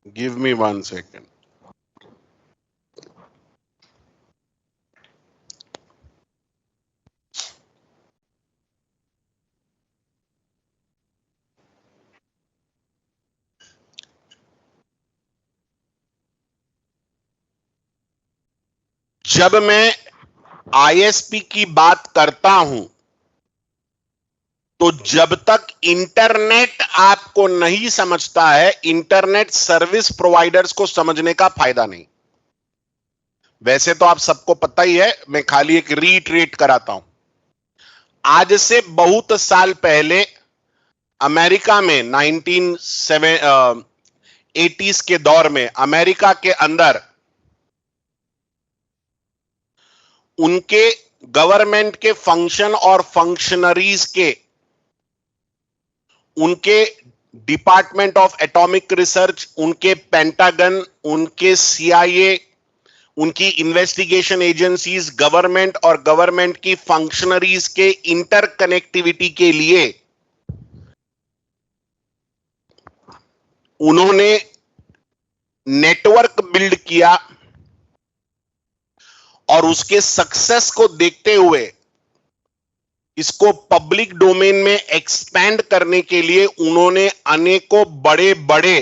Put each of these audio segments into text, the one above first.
Give me 1 second. जब मैं ISP की बात करता हूं तो जब तक इंटरनेट आपको नहीं समझता है, इंटरनेट सर्विस प्रोवाइडर्स को समझने का फायदा नहीं। वैसे तो आप सबको पता ही है, मैं खाली एक रीट्रेट कराता हूं। आज से बहुत साल पहले अमेरिका में 1980s के दौर में अमेरिका के अंदर उनके गवर्नमेंट के फंक्शन और फंक्शनरीज के, उनके डिपार्टमेंट ऑफ एटॉमिक रिसर्च, उनके पेंटागन, उनके सीआईए, उनकी इन्वेस्टिगेशन एजेंसीज, गवर्नमेंट और गवर्नमेंट की फंक्शनरीज के इंटरकनेक्टिविटी के लिए उन्होंने नेटवर्क बिल्ड किया और उसके सक्सेस को देखते हुए इसको पब्लिक डोमेन में एक्सपैंड करने के लिए उन्होंने अनेकों बड़े बड़े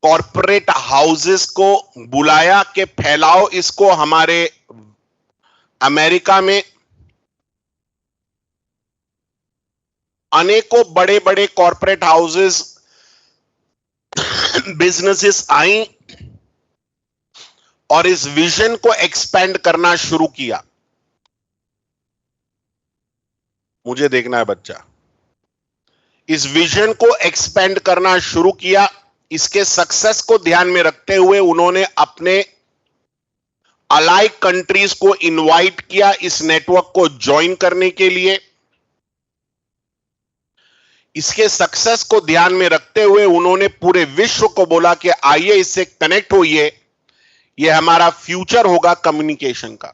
कॉरपोरेट हाउसेस को बुलाया कि फैलाओ इसको हमारे अमेरिका में। अनेकों बड़े बड़े कॉरपोरेट हाउसेस, बिजनेसेस आई और इस विजन को एक्सपैंड करना शुरू किया। मुझे देखना है बच्चा। इस विजन को एक्सपैंड करना शुरू किया। इसके सक्सेस को ध्यान में रखते हुए उन्होंने अपने अलाइक कंट्रीज को इनवाइट किया इस नेटवर्क को ज्वाइन करने के लिए। इसके सक्सेस को ध्यान में रखते हुए उन्होंने पूरे विश्व को बोला कि आइए इससे कनेक्ट होइए, यह हमारा फ्यूचर होगा कम्युनिकेशन का।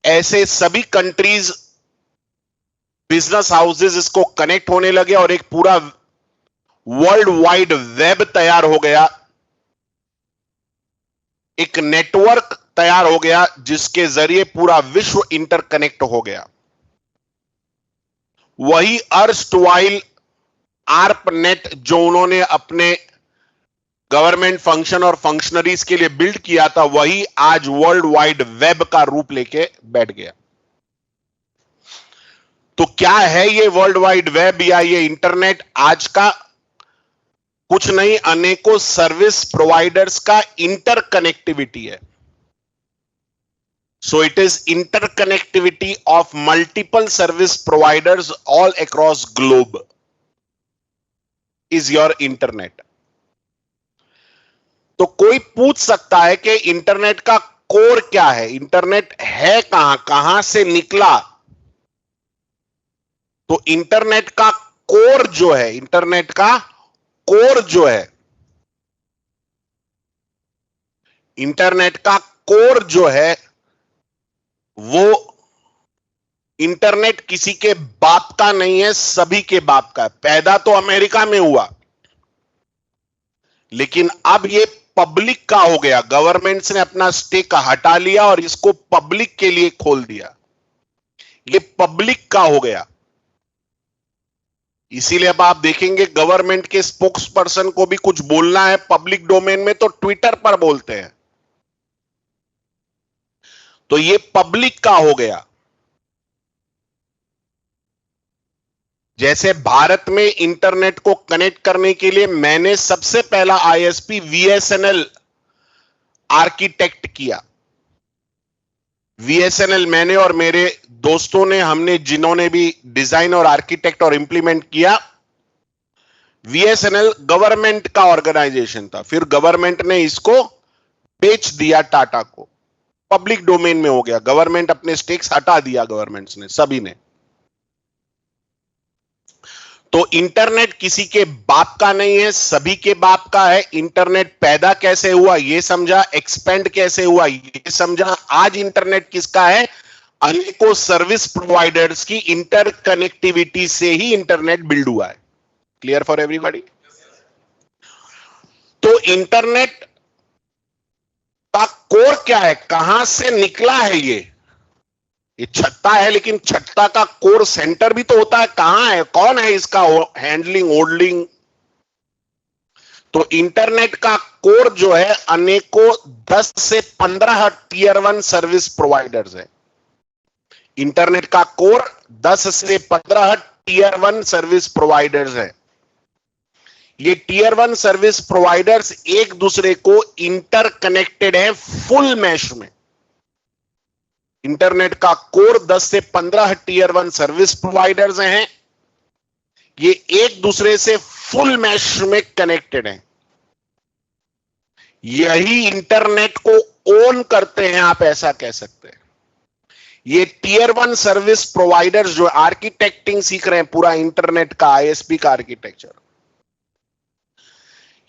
ऐसे सभी कंट्रीज, बिजनेस हाउसेस इसको कनेक्ट होने लगे और एक पूरा वर्ल्ड वाइड वेब तैयार हो गया, एक नेटवर्क तैयार हो गया जिसके जरिए पूरा विश्व इंटरकनेक्ट हो गया। वही अर्स्टवाइल आर्प नेट जो उन्होंने अपने गवर्नमेंट फंक्शन और फंक्शनरीज के लिए बिल्ड किया था, वही आज वर्ल्ड वाइड वेब का रूप लेके बैठ गया। तो क्या है ये वर्ल्ड वाइड वेब या ये इंटरनेट? आज का कुछ नहीं, अनेकों सर्विस प्रोवाइडर्स का इंटरकनेक्टिविटी है। So it is interconnectivity of multiple service providers all across globe is your internet. तो कोई पूछ सकता है कि इंटरनेट का कोर क्या है, इंटरनेट है कहां, कहां से निकला? तो इंटरनेट का कोर जो है, इंटरनेट का कोर जो है, इंटरनेट का कोर जो है वो इंटरनेट किसी के बाप का नहीं है, सभी के बाप का है। पैदा तो अमेरिका में हुआ, लेकिन अब ये पब्लिक का हो गया। गवर्नमेंट्स ने अपना स्टेक हटा लिया और इसको पब्लिक के लिए खोल दिया। ये पब्लिक का हो गया। इसीलिए अब आप देखेंगे गवर्नमेंट के स्पोक्स पर्सन को भी कुछ बोलना है पब्लिक डोमेन में तो ट्विटर पर बोलते हैं। तो ये पब्लिक का हो गया। जैसे भारत में इंटरनेट को कनेक्ट करने के लिए मैंने सबसे पहला आईएसपी वीएसएनएल आर्किटेक्ट किया। वीएसएनएल मैंने और मेरे दोस्तों ने, हमने जिन्होंने भी डिजाइन और आर्किटेक्ट और इंप्लीमेंट किया। वीएसएनएल गवर्नमेंट का ऑर्गेनाइजेशन था, फिर गवर्नमेंट ने इसको बेच दिया टाटा को, पब्लिक डोमेन में हो गया। गवर्नमेंट अपने स्टेक्स हटा दिया, गवर्नमेंट्स ने, सभी ने। तो इंटरनेट किसी के बाप का नहीं है, सभी के बाप का है। इंटरनेट पैदा कैसे हुआ ये समझा, एक्सपेंड कैसे हुआ ये समझा। आज इंटरनेट किसका है? अनेकों सर्विस प्रोवाइडर्स की इंटरकनेक्टिविटी से ही इंटरनेट बिल्ड हुआ है। Clear for everybody? तो इंटरनेट का कोर क्या है, कहां से निकला है ये छत्ता है, लेकिन छत्ता का कोर सेंटर भी तो होता है, कहां है, कौन है इसका हैंडलिंग होल्डिंग? तो इंटरनेट का कोर जो है अनेकों 10 से 15 टीयर 1 सर्विस प्रोवाइडर्स है। इंटरनेट का कोर 10 से 15 टीयर 1 सर्विस प्रोवाइडर्स है। ये टीयर 1 सर्विस प्रोवाइडर्स एक दूसरे को इंटरकनेक्टेड है फुल मैश में। इंटरनेट का कोर 10 से 15 टीयर 1 सर्विस प्रोवाइडर्स हैं। ये एक दूसरे से फुल मैश में कनेक्टेड हैं। यही इंटरनेट को ओन करते हैं, आप ऐसा कह सकते हैं। ये टीयर 1 सर्विस प्रोवाइडर्स जो आर्किटेक्टिंग सीख रहे हैं, पूरा इंटरनेट का आईएसपी का आर्किटेक्चर,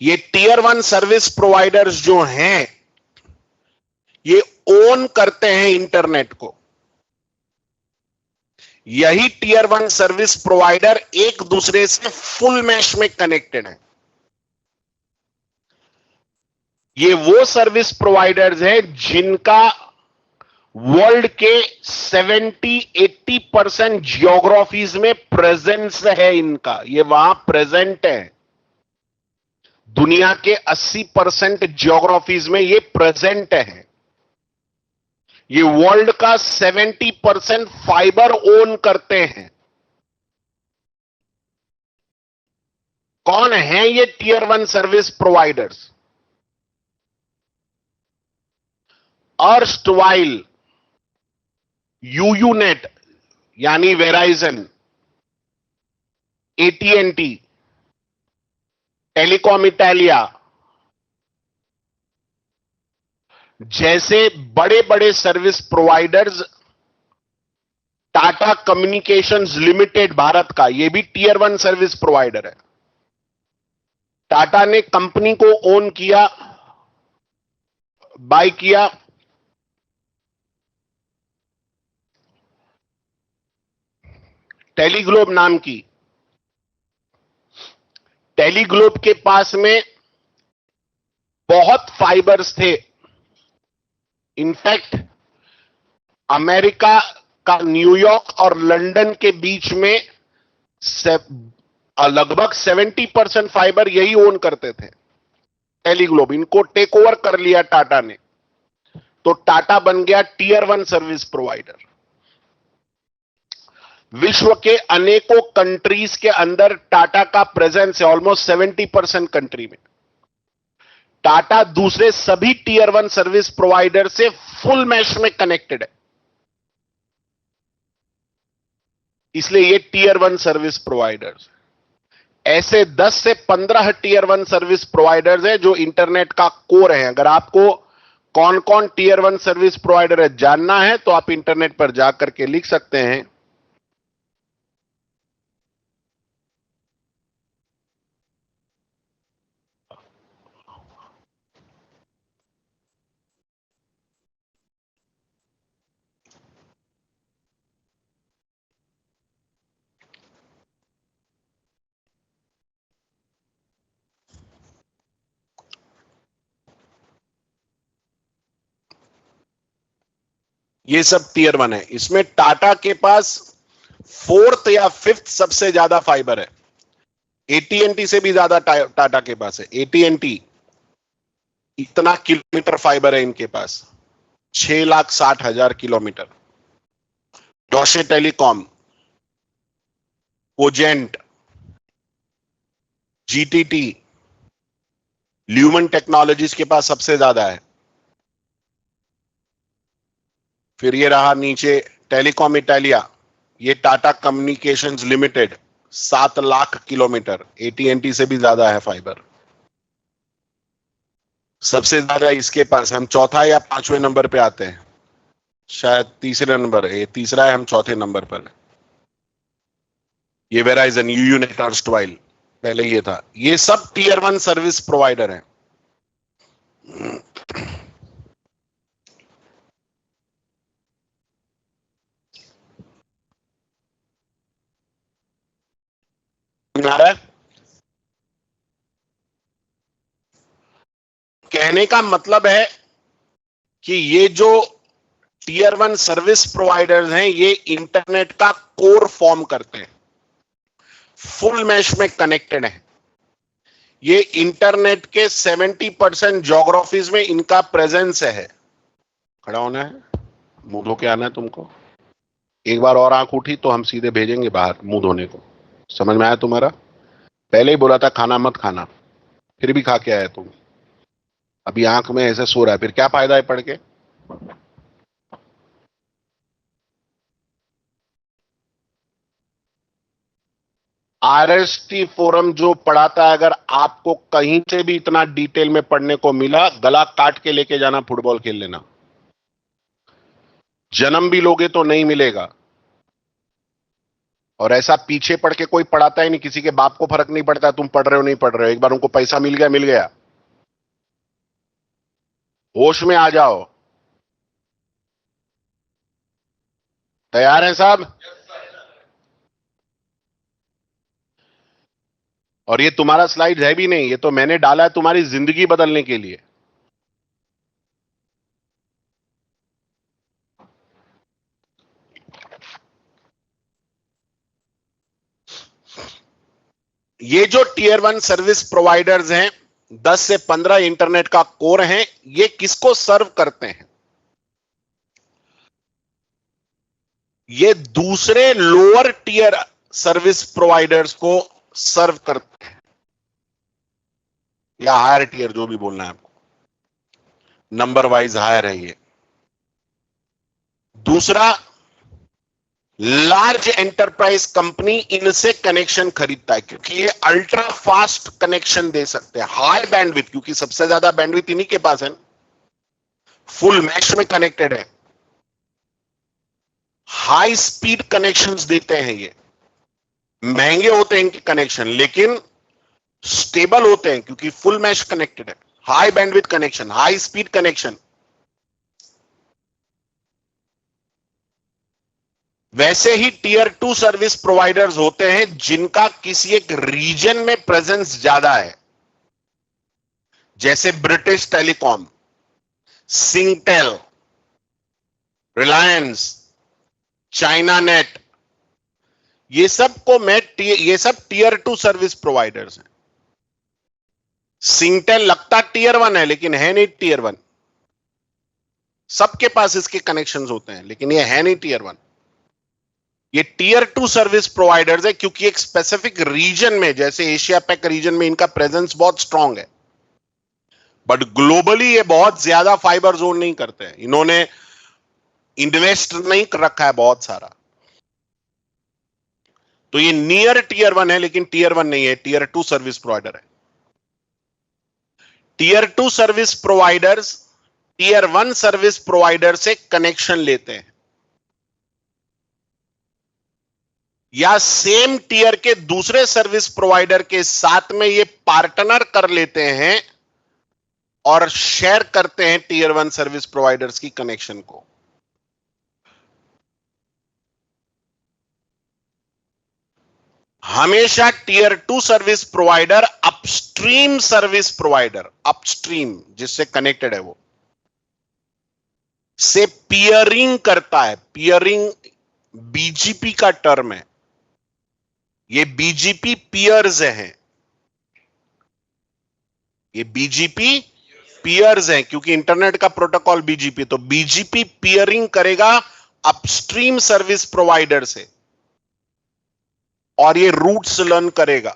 ये टीयर 1 सर्विस प्रोवाइडर्स जो हैं, ये ओन करते हैं इंटरनेट को। यही टीयर 1 सर्विस प्रोवाइडर एक दूसरे से फुल मैश में कनेक्टेड है। ये वो सर्विस प्रोवाइडर्स हैं जिनका वर्ल्ड के 70-80% जियोग्राफीज में प्रेजेंस है। इनका ये वहां प्रेजेंट है। दुनिया के 80% जियोग्राफीज में ये प्रेजेंट है। ये वर्ल्ड का 70% फाइबर ओन करते हैं। कौन है ये टीयर 1 सर्विस प्रोवाइडर्स? अर्स्टवाइल यूयूनेट यानी वेराइजन, एटीएनटी, टेलीकॉम इटालिया जैसे बड़े बड़े service providers, Tata communications limited Bharat का, यह भी टीयर 1 सर्विस प्रोवाइडर है। टाटा ने कंपनी को ओन किया, बाय किया। टेलीग्लोब नाम की, टेलीग्लोब के पास में बहुत फाइबर्स थे। इनफैक्ट अमेरिका का न्यूयॉर्क और लंदन के बीच में लगभग 70% फाइबर यही ओन करते थे। टेलीग्लोब, इनको टेक ओवर कर लिया टाटा ने, तो टाटा बन गया टीयर 1 सर्विस प्रोवाइडर। विश्व के अनेकों कंट्रीज के अंदर टाटा का प्रेजेंस है, ऑलमोस्ट 70% कंट्री में। टाटा दूसरे सभी टीयर 1 सर्विस प्रोवाइडर से फुल मैश में कनेक्टेड है, इसलिए ये टीयर 1 सर्विस प्रोवाइडर्स। ऐसे 10 से 15 टीयर 1 सर्विस प्रोवाइडर्स हैं जो इंटरनेट का कोर है। अगर आपको कौन कौन टीयर 1 सर्विस प्रोवाइडर है जानना है तो आप इंटरनेट पर जाकर के लिख सकते हैं। ये सब टीयर 1 है। इसमें टाटा के पास 4th या 5th सबसे ज्यादा फाइबर है। एटीएनटी से भी ज्यादा टाटा के पास है। एटीएनटी इतना किलोमीटर फाइबर है इनके पास, 6,60,000 kilometre. Deutsche Telekom, Cogent, GTT, Lumen technologies के पास सबसे ज्यादा है। फिर ये रहा नीचे टेलीकॉम इटालिया, ये Tata communications limited, 7 lakh kilometre. एटीएनटी से भी ज्यादा है फाइबर। सबसे ज्यादा इसके पास, हम चौथा या 5वें नंबर पे आते हैं, शायद तीसरे नंबर है, तीसरा है, हम चौथे नंबर पर है। ये वेराइजन, यूयूनेट, अर्स्टवाइल, पहले ये था। ये सब टीयर 1 सर्विस प्रोवाइडर हैं। आ रहा है? कहने का मतलब है कि ये जो टीयर 1 सर्विस प्रोवाइडर्स हैं, ये इंटरनेट का कोर फॉर्म करते हैं, फुल मैश में कनेक्टेड है। ये इंटरनेट के 70% ज्योग्राफीज में इनका प्रेजेंस है। खड़ा होना है, मुंह धो के आना है तुमको। एक बार और आंख उठी तो हम सीधे भेजेंगे बाहर मुंह धोने को। समझ में आया तुम्हारा? पहले ही बोला था खाना मत खाना, फिर भी खा के आया तुम। अभी आंख में ऐसे सो रहा है, फिर क्या फायदा है पढ़ के? आरएसटी फोरम जो पढ़ाता है, अगर आपको कहीं से भी इतना डिटेल में पढ़ने को मिला, गला काट के लेके जाना, फुटबॉल खेल लेना। जन्म भी लोगे तो नहीं मिलेगा। और ऐसा पीछे पढ़ के कोई पढ़ाता ही नहीं, किसी के बाप को फर्क नहीं पड़ता तुम पढ़ रहे हो नहीं पढ़ रहे हो। एक बार उनको पैसा मिल गया, मिल गया। होश में आ जाओ। तैयार हैं साहब? और ये तुम्हारा स्लाइड है भी नहीं, ये तो मैंने डाला है तुम्हारी जिंदगी बदलने के लिए। ये जो टीयर 1 सर्विस प्रोवाइडर्स हैं, 10 से 15 इंटरनेट का कोर हैं, ये किसको सर्व करते हैं? ये दूसरे लोअर टीयर सर्विस प्रोवाइडर्स को सर्व करते हैं, या हायर टीयर, जो भी बोलना है आपको, नंबर वाइज हायर है ये। दूसरा, लार्ज एंटरप्राइज कंपनी इनसे कनेक्शन खरीदता है, क्योंकि ये अल्ट्रा फास्ट कनेक्शन दे सकते हैं, हाई बैंडविड्थ, क्योंकि सबसे ज्यादा बैंडविड्थ इन्हीं के पास है, फुल मैश में कनेक्टेड है, हाई स्पीड कनेक्शंस देते हैं। ये महंगे होते हैं इनके कनेक्शन, लेकिन स्टेबल होते हैं, क्योंकि फुल मैश कनेक्टेड है, high bandwidth connection, high speed connection. वैसे ही टीयर 2 सर्विस प्रोवाइडर्स होते हैं जिनका किसी एक रीजन में प्रेजेंस ज्यादा है, जैसे British telecom, Singtel, Reliance, China net. ये सब टीयर 2 सर्विस प्रोवाइडर्स हैं। सिंगटेल लगता टीयर 1 है, लेकिन है नहीं टीयर 1। सबके पास इसके कनेक्शंस होते हैं, लेकिन ये है नहीं टीयर 1। ये टीयर 2 सर्विस प्रोवाइडर्स है, क्योंकि एक स्पेसिफिक रीजन में, जैसे एशिया पैक रीजन में इनका प्रेजेंस बहुत स्ट्रांग है, बट ग्लोबली ये बहुत ज्यादा फाइबर जोन नहीं करते हैं। इन्होंने इन्वेस्ट नहीं कर रखा है बहुत सारा, तो ये नियर टीयर 1 है, लेकिन टीयर 1 नहीं है, टीयर 2 सर्विस प्रोवाइडर है। Tier 2 service providers tier 1 service provider से कनेक्शन लेते हैं, या सेम टीयर के दूसरे सर्विस प्रोवाइडर के साथ में ये पार्टनर कर लेते हैं और शेयर करते हैं टीयर 1 सर्विस प्रोवाइडर्स की कनेक्शन को। हमेशा tier 2 service provider upstream service provider, upstream जिससे कनेक्टेड है वो, से पियरिंग करता है। पियरिंग बीजीपी का टर्म है, ये बीजीपी पियर्स हैं, ये बीजीपी पियर्स हैं, क्योंकि इंटरनेट का प्रोटोकॉल बीजीपी, तो बीजीपी पियरिंग करेगा अपस्ट्रीम सर्विस प्रोवाइडर से, और ये रूट्स लर्न करेगा।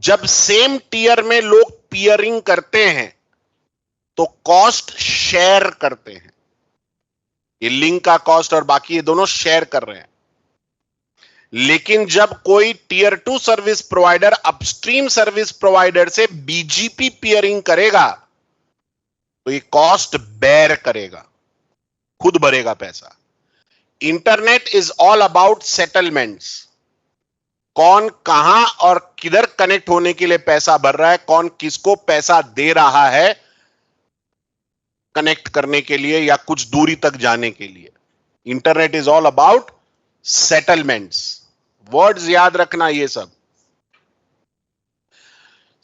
जब सेम टीयर में लोग पियरिंग करते हैं तो कॉस्ट शेयर करते हैं, ये लिंक का कॉस्ट और बाकी ये दोनों शेयर कर रहे हैं। लेकिन जब कोई tier 2 service provider upstream service provider से बीजीपी पियरिंग करेगा, तो ये कॉस्ट बेयर करेगा, खुद भरेगा पैसा। Internet is all about settlements. कौन कहां और किधर कनेक्ट होने के लिए पैसा भर रहा है, कौन किसको पैसा दे रहा है कनेक्ट करने के लिए या कुछ दूरी तक जाने के लिए। Internet is all about settlements. Words याद रखना ये सब।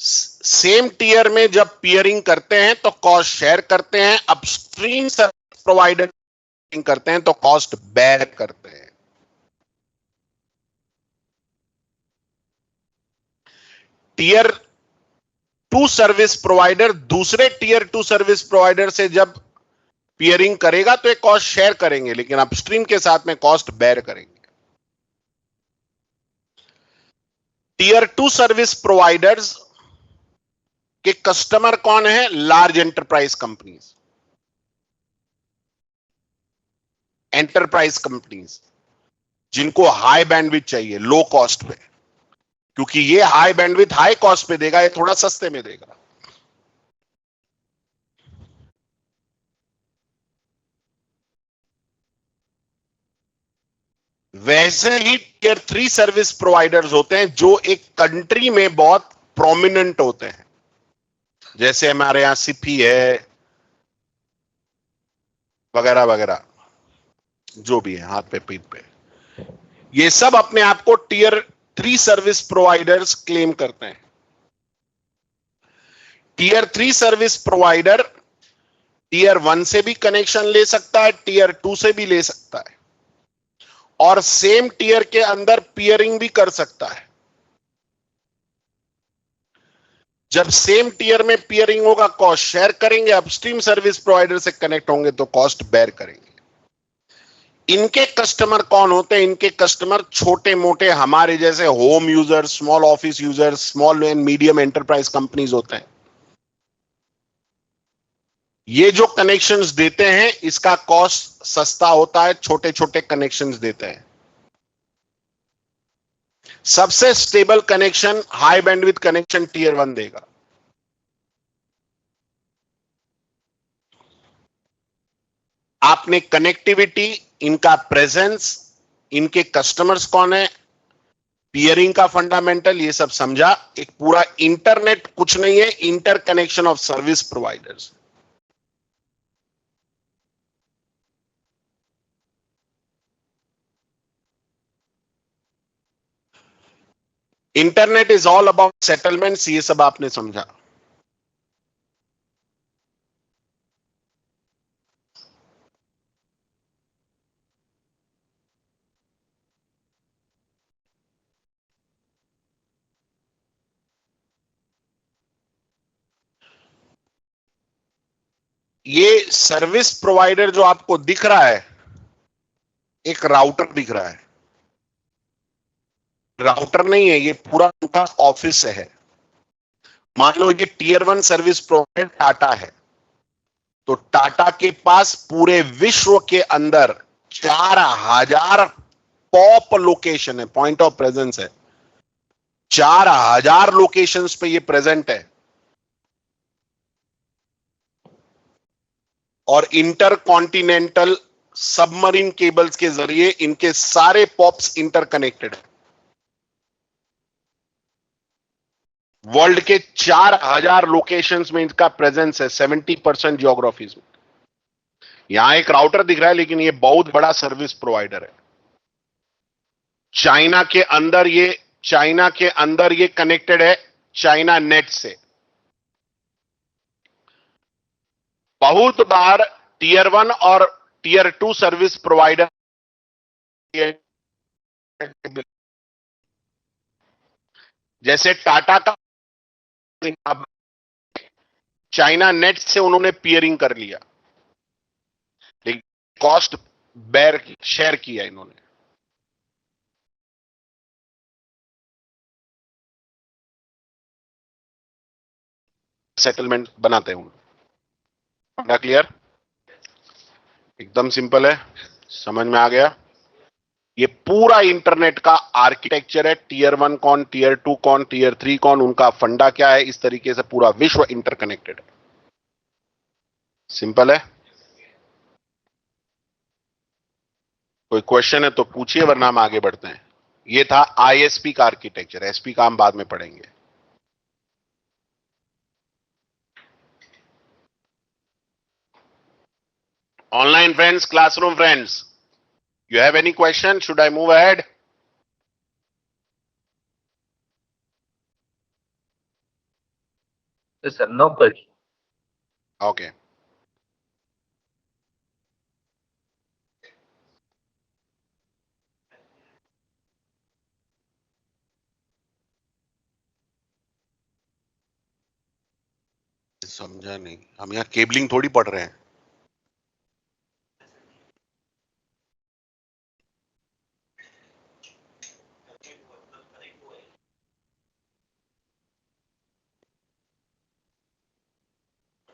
सेम टीयर में जब पियरिंग करते हैं तो कॉस्ट शेयर करते हैं, अपस्ट्रीम सर्विस प्रोवाइडर करते हैं तो कॉस्ट बेयर करते हैं। टीयर टू सर्विस प्रोवाइडर दूसरे टीयर टू सर्विस प्रोवाइडर से जब पियरिंग करेगा तो एक कॉस्ट शेयर करेंगे, लेकिन अपस्ट्रीम के साथ में कॉस्ट बेयर करेंगे। टीयर टू सर्विस प्रोवाइडर्स के कस्टमर कौन है? Large enterprise companies, enterprise companies जिनको हाई बैंडविड्थ चाहिए लो कॉस्ट पे, क्योंकि ये हाई बैंडविड्थ हाई कॉस्ट पे देगा, ये थोड़ा सस्ते में देगा। वैसे ही टीयर थ्री सर्विस प्रोवाइडर्स होते हैं जो एक कंट्री में बहुत प्रोमिनेंट होते हैं, जैसे हमारे यहां सिपी है वगैरह वगैरह, जो भी है हाथ पे पीठ पे, ये सब अपने आप को tier three service providers claim करते हैं। Tier three service provider tier one से भी कनेक्शन ले सकता है, टीयर टू से भी ले सकता है, और सेम टीयर के अंदर पियरिंग भी कर सकता है। जब सेम टीयर में पियरिंग होगा कॉस्ट शेयर करेंगे, अपस्ट्रीम सर्विस प्रोवाइडर से कनेक्ट होंगे तो कॉस्ट बेयर करेंगे। इनके कस्टमर कौन होते हैं? इनके कस्टमर छोटे मोटे हमारे जैसे home user, small office user, small and medium enterprise companies होते हैं। ये जो कनेक्शंस देते हैं इसका कॉस्ट सस्ता होता है, छोटे छोटे कनेक्शंस देते हैं। सबसे stable connection high bandwidth connection tier one देगा। आपने कनेक्टिविटी, इनका प्रेजेंस, इनके कस्टमर्स कौन है, पियरिंग का फंडामेंटल, ये सब समझा। एक पूरा इंटरनेट कुछ नहीं है, interconnection of service providers. Internet is all about settlements, ये सब आपने समझा। ये सर्विस प्रोवाइडर जो आपको दिख रहा है, एक राउटर दिख रहा है, राउटर नहीं है, ये पूरा उनका ऑफिस है। मान लो ये tier one service provider Tata है, तो टाटा के पास पूरे विश्व के अंदर 4000 पॉप लोकेशन है, पॉइंट ऑफ प्रेजेंस है। 4000 लोकेशंस पे ये प्रेजेंट है, और इंटर कॉन्टिनेंटल सबमरीन केबल्स के जरिए इनके सारे पॉप्स इंटरकनेक्टेड है। वर्ल्ड के 4000 लोकेशंस में इनका प्रेजेंस है, 70% जियोग्राफीज में। यहां एक राउटर दिख रहा है, लेकिन ये बहुत बड़ा सर्विस प्रोवाइडर है। चाइना के अंदर ये कनेक्टेड है चाइना नेट से। बहुत बार टीयर वन और टीयर टू सर्विस प्रोवाइडर जैसे टाटा का चाइना नेट से उन्होंने पियरिंग कर लिया, लेकिन कॉस्ट बेयर शेयर किया इन्होंने। सेटलमेंट बनाते हैं क्या क्लियर? एकदम सिंपल है, समझ में आ गया? ये पूरा इंटरनेट का आर्किटेक्चर है, टीयर वन कौन, टीयर टू कौन, टीयर थ्री कौन, उनका फंडा क्या है, इस तरीके से पूरा विश्व इंटरकनेक्टेड है। सिंपल है। कोई क्वेश्चन है तो पूछिए, वरना हम आगे बढ़ते हैं। ये था आईएसपी का आर्किटेक्चर, एसपी का हम बाद में पढ़ेंगे। Online friends, classroom friends, you have any question? Should I move ahead? Yes, sir. No question. Okay, समझा नहीं, हम यहाँ केबलिंग थोड़ी पढ़ रहे हैं।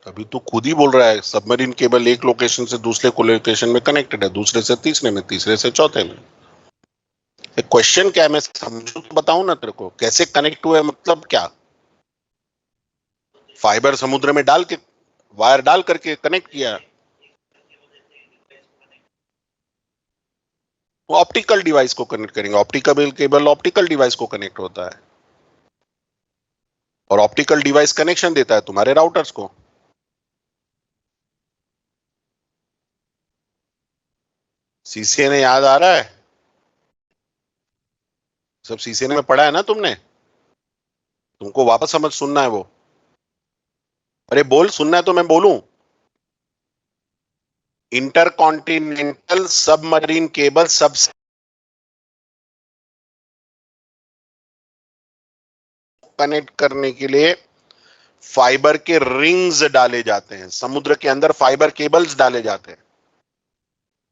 अभी तो खुद ही बोल रहा है सबमरीन केबल एक लोकेशन से दूसरे को लोकेशन में कनेक्टेड है, दूसरे से तीसरे में, तीसरे से चौथे में। क्वेश्चन क्या है, मैं समझू तो बताऊं ना तेरे को, कैसे कनेक्ट हुए मतलब क्या? फाइबर समुद्र में डाल के, वायर डाल करके कनेक्ट किया। वो ऑप्टिकल डिवाइस को कनेक्ट करेंगे, ऑप्टिकल केबल ऑप्टिकल डिवाइस को कनेक्ट होता है, और ऑप्टिकल डिवाइस कनेक्शन देता है तुम्हारे राउटर्स को। सीसीएनए याद आ रहा है? सब सीसीएनए में पढ़ा है ना तुमने? तुमको वापस समझ सुनना है वो? अरे बोल, सुनना है तो मैं बोलूं। इंटरकॉन्टिनेंटल सबमरीन केबल सबसे कनेक्ट करने के लिए फाइबर के रिंग्स डाले जाते हैं, समुद्र के अंदर फाइबर केबल्स डाले जाते हैं।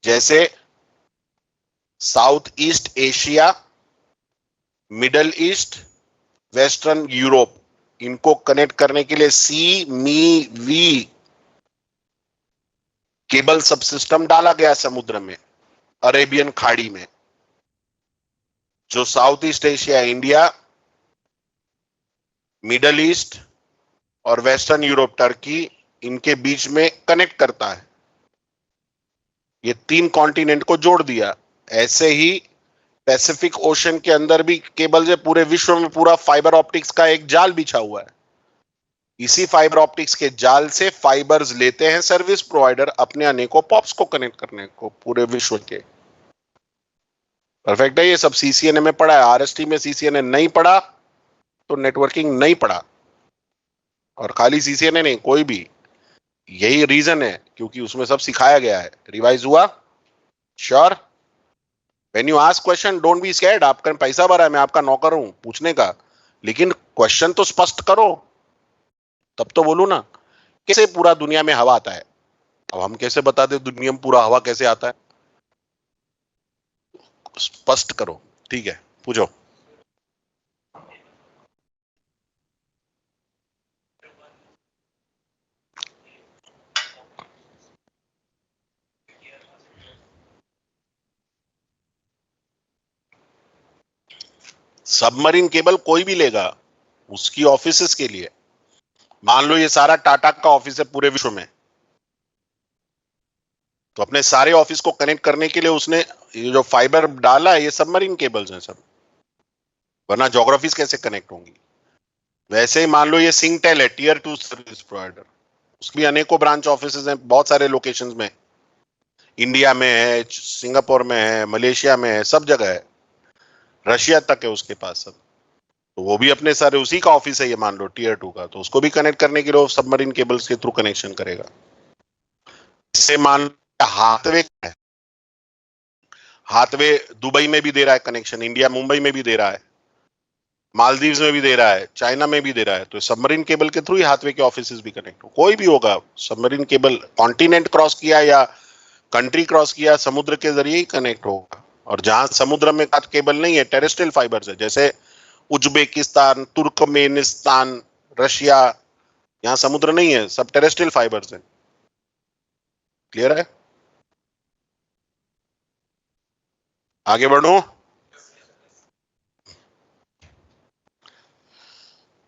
जैसे south east Asia, middle east, western Europe, इनको कनेक्ट करने के लिए सी मी वी केबल सबसिस्टम डाला गया समुद्र में, अरेबियन खाड़ी में। जो south east Asia, India, middle east और वेस्टर्न यूरोप, टर्की, इनके बीच में कनेक्ट करता है। ये तीन कॉन्टिनेंट को जोड़ दिया। ऐसे ही पैसिफिक ओशन के अंदर भी केबल है, पूरे विश्व में पूरा फाइबर ऑप्टिक्स का एक जाल बिछा हुआ है। इसी फाइबर ऑप्टिक्स के जाल से फाइबर्स लेते हैं सर्विस प्रोवाइडर अपने अनेकों पॉप्स को कनेक्ट करने को पूरे विश्व के। परफेक्ट है, ये सब सीसीएनए में पढ़ा है। आरएसटी में सीसीएनए नहीं पढ़ा तो नेटवर्किंग नहीं पढ़ा। और खाली सीसीएनए नहीं, कोई भी, यही रीजन है क्योंकि उसमें सब सिखाया गया है। रिवाइज हुआ? Sure? When you ask question don't be scared. आपका पैसा भरा है, मैं आपका नौकर हूं पूछने का, लेकिन क्वेश्चन तो स्पष्ट करो, तब तो बोलू ना। कैसे पूरा दुनिया में हवा आता है? अब हम कैसे बता दे दुनिया में पूरा हवा कैसे आता है? स्पष्ट करो। ठीक है, पूछो। सबमरीन केबल कोई भी लेगा, उसकी ऑफिसेस के लिए। मान लो ये सारा टाटा का ऑफिस है पूरे विश्व में, तो अपने सारे ऑफिस को कनेक्ट करने के लिए उसने ये जो फाइबर डाला है, ये सबमरीन केबल्स हैं सब, वरना ज्योग्राफीज कैसे कनेक्ट होंगी? वैसे ही मान लो ये सिंगटेल है, टीयर 2 सर्विस प्रोवाइडर, उसकी भी अनेकों ब्रांच ऑफिसेज हैं बहुत सारे लोकेशंस में। इंडिया में है, सिंगापुर में है, मलेशिया में है, सब जगह है, रशिया तक है उसके पास सब। तो वो भी अपने सारे उसी का ऑफिस है, ये मान लो टीयर 2 का, तो उसको भी कनेक्ट करने के लिए सबमरीन केबल्स के थ्रू कनेक्शन करेगा। इससे मान लो हाथवे है, हाथवे दुबई में भी दे रहा है कनेक्शन, इंडिया मुंबई में भी दे रहा है, मालदीव्स में भी दे रहा है, चाइना में भी दे रहा है। तो सबमरीन केबल के थ्रू ही हाथवे के ऑफिस भी कनेक्ट हो, कोई भी होगा। सबमरीन केबल कॉन्टिनेंट क्रॉस किया या कंट्री क्रॉस किया, समुद्र के जरिए ही कनेक्ट होगा। और जहां समुद्र में का केबल नहीं है, टेरेस्ट्रियल फाइबर्स है, जैसे उज्बेकिस्तान, तुर्कमेनिस्तान, रशिया, यहाँ समुद्र नहीं है, सब टेरेस्ट्रियल फाइबर्स है। क्लियर है? आगे बढ़ो।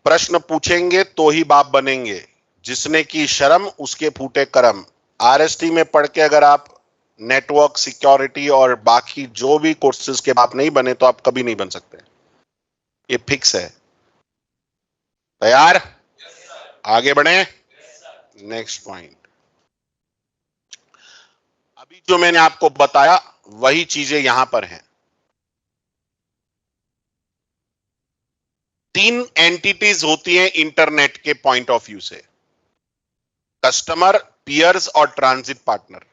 प्रश्न पूछेंगे तो ही बाप बनेंगे, जिसने की शर्म उसके फूटे करम। आरएसटी में पढ़ के अगर आप नेटवर्क सिक्योरिटी और बाकी जो भी कोर्सेज के बाप नहीं बने, तो आप कभी नहीं बन सकते, ये फिक्स है। तैयार? आगे बढ़े। Next point. अभी जो मैंने आपको बताया वही चीजें यहां पर हैं। तीन एंटिटीज होती हैं इंटरनेट के पॉइंट ऑफ व्यू से, कस्टमर, पीयर्स और ट्रांजिट पार्टनर।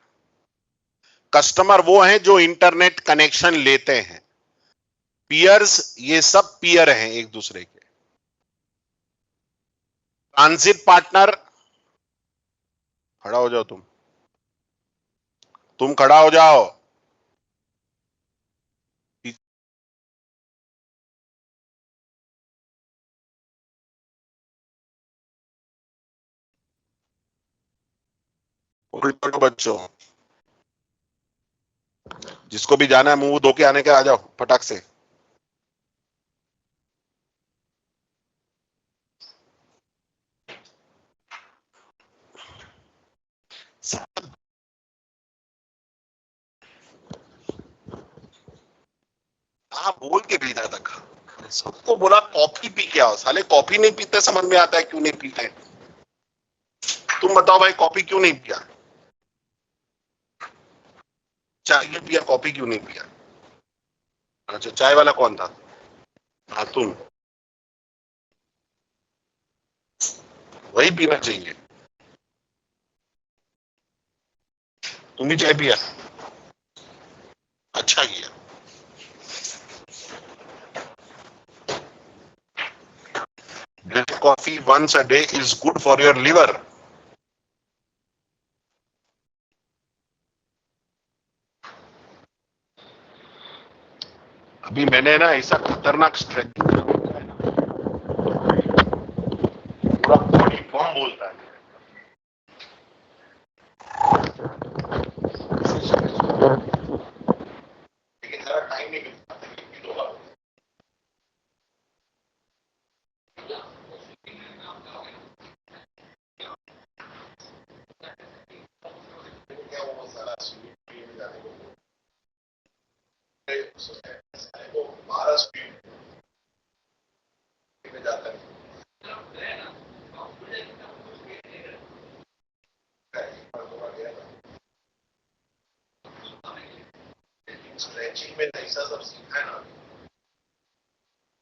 कस्टमर वो हैं जो इंटरनेट कनेक्शन लेते हैं, पीयर्स ये सब पीयर हैं एक दूसरे के। ट्रांजिट पार्टनर, खड़ा हो जाओ तुम खड़ा हो जाओ। उल्टो बच्चों, जिसको भी जाना है मुंह धो के आने के, आ जाओ फटाक से। हाँ बोल के भेजा था, सबको बोला कॉफी पी के आओ, साले कॉफी नहीं पीते, समझ में आता है क्यों नहीं पीते। तुम बताओ भाई, कॉफी क्यों नहीं पिया? चाय क्यों पिया, कॉफी क्यों नहीं पिया? अच्छा, चाय वाला कौन था? हाँ तुम, वही पीना चाहिए। तुम भी चाय पिया, अच्छा किया। Drink coffee once a day is good for your liver. अभी मैंने ना ऐसा खतरनाक स्ट्रेचिंग किया है ना, पूरा बॉडी बम बोलता है। लेकिन जरा टाइम नहीं मिलता। क्या वो सारा स्पीड में जाने को 12 स्पीड में जाता है। स्ट्रेचिंग में ऐसा सब सीखा है ना,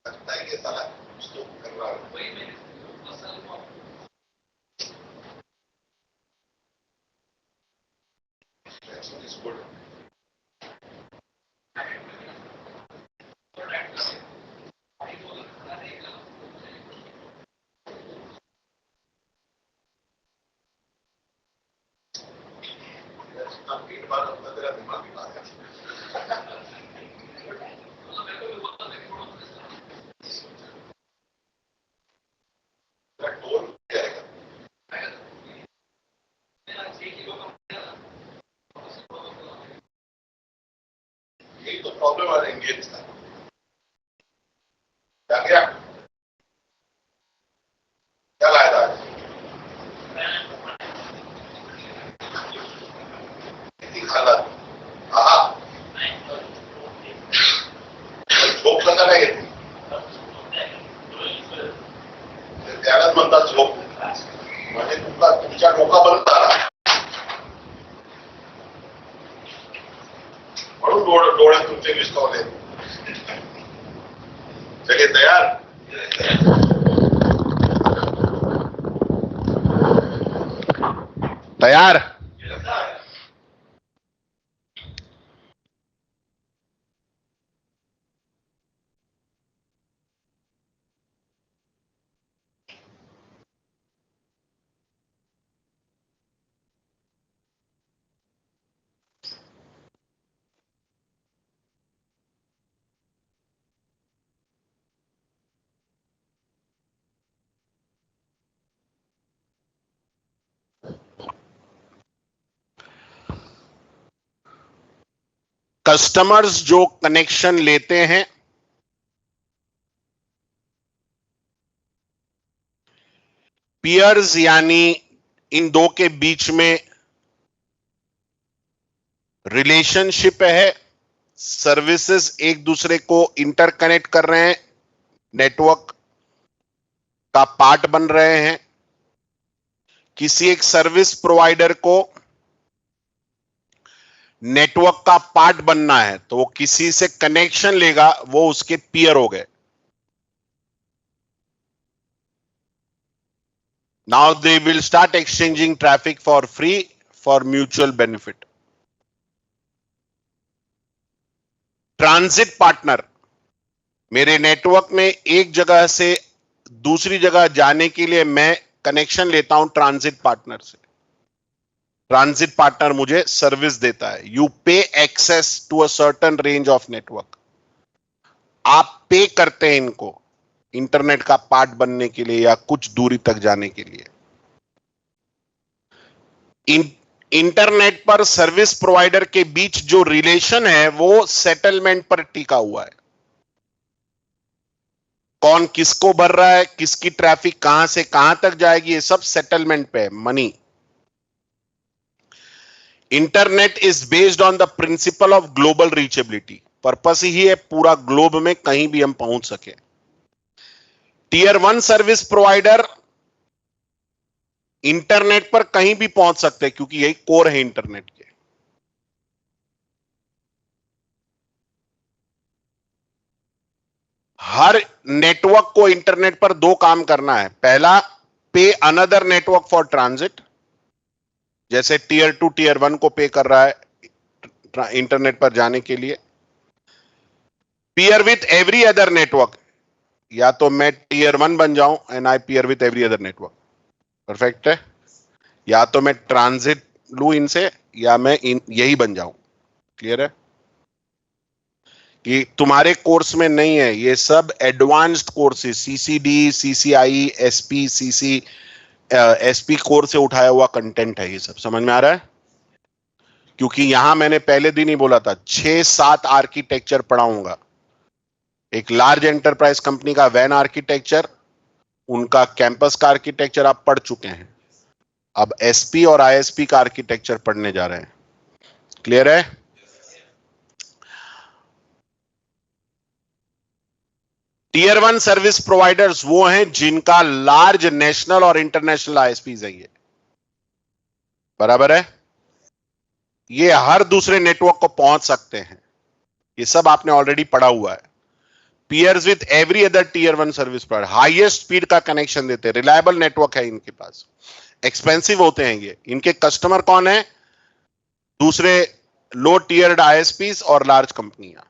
लगता है कि साला कुछ तो कर रहा है। Stretching is good. जितना पेट बार होता तेरा दिमाग भी बाहर है। तेरा टोन क्या है? यही तो प्रॉब्लम आ रही है इसका। क्या क्या क्या लाया था आज? इतनी खाना, हाँ झोप लगा नाही घेतली, त्यालाच म्हणतात झोप, म्हणजे तुमच्या डोकापर्यंत आला म्हणून डोळे तुमचे विस्कवले। चलिए तैयार? तैयार? कस्टमर्स जो कनेक्शन लेते हैं, पीयर्स यानी इन दो के बीच में रिलेशनशिप है, सर्विसेज एक दूसरे को इंटरकनेक्ट कर रहे हैं, नेटवर्क का पार्ट बन रहे हैं। किसी एक सर्विस प्रोवाइडर को नेटवर्क का पार्ट बनना है तो वो किसी से कनेक्शन लेगा, वो उसके पीयर हो गए। Now they will start exchanging traffic for free for mutual benefit. Transit partner, मेरे नेटवर्क में एक जगह से दूसरी जगह जाने के लिए मैं कनेक्शन लेता हूं ट्रांजिट पार्टनर से। ट्रांजिट पार्टनर मुझे सर्विस देता है। You pay access to a certain range of network. आप पे करते हैं इनको इंटरनेट का पार्ट बनने के लिए या कुछ दूरी तक जाने के लिए। इंटरनेट पर सर्विस प्रोवाइडर के बीच जो रिलेशन है वो सेटलमेंट पर टिका हुआ है। कौन किसको भर रहा है, किसकी ट्रैफिक कहां से कहां तक जाएगी, ये सब सेटलमेंट पे है, money. Internet is based on the principle of global reachability. Purpose ही है पूरा ग्लोब में कहीं भी हम पहुंच सके। टीयर 1 सर्विस प्रोवाइडर इंटरनेट पर कहीं भी पहुंच सकते हैं क्योंकि यही कोर है इंटरनेट के। हर नेटवर्क को इंटरनेट पर दो काम करना है। पहला, पे अनदर नेटवर्क फॉर ट्रांजिट, जैसे टीयर 2 टीयर 1 को पे कर रहा है इंटरनेट पर जाने के लिए। peer with every other network, या तो मैं टीयर 1 बन जाऊं and I peer with every other network। Perfect है। या तो मैं ट्रांजिट लू इनसे या मैं यही बन जाऊं। क्लियर है कि तुम्हारे कोर्स में नहीं है, ये सब advanced courses, CCD, CCI, SP, CC, SP course से उठाया हुआ कंटेंट है। ये सब समझ में आ रहा है? क्योंकि यहां मैंने पहले दिन ही बोला था 6-7 आर्किटेक्चर पढ़ाऊंगा। एक लार्ज एंटरप्राइज कंपनी का वैन आर्किटेक्चर, उनका कैंपस का आर्किटेक्चर आप पढ़ चुके हैं। अब एसपी और आईएसपी का आर्किटेक्चर पढ़ने जा रहे हैं। क्लियर है? टीयर 1 सर्विस प्रोवाइडर्स वो हैं जिनका लार्ज नेशनल और इंटरनेशनल आईएसपीज है। ये बराबर है? ये हर दूसरे नेटवर्क को पहुंच सकते हैं। ये सब आपने ऑलरेडी पढ़ा हुआ है। peers with every other tier 1 service provider, highest speed का कनेक्शन देते हैं, रिलायबल नेटवर्क है इनके पास, एक्सपेंसिव होते हैं ये। इनके कस्टमर कौन है? दूसरे लो टीयर्ड आईएसपीज और लार्ज कंपनियां।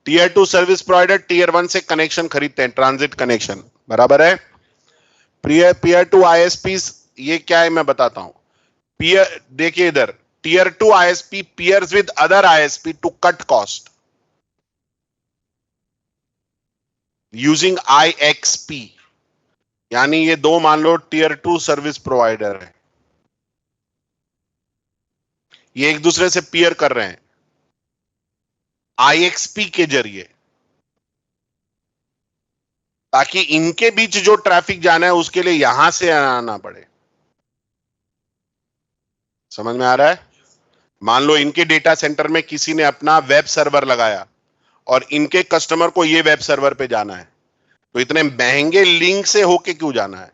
टीयर 2 सर्विस प्रोवाइडर टीयर 1 से कनेक्शन खरीदते हैं, ट्रांजिट कनेक्शन। बराबर है? पीयर 2 आईएसपीज ये क्या है मैं बताता हूं। पीयर, देखिए इधर, tier 2 ISP peers with other ISP to cut cost using IXP। यानी ये दो मान लो टीयर 2 सर्विस प्रोवाइडर है, ये एक दूसरे से पीयर कर रहे हैं IXP के जरिए, ताकि इनके बीच जो ट्रैफिक जाना है उसके लिए यहां से आना पड़े। समझ में आ रहा है? मान लो इनके डेटा सेंटर में किसी ने अपना वेब सर्वर लगाया और इनके कस्टमर को ये वेब सर्वर पे जाना है, तो इतने महंगे लिंक से होके क्यों जाना है?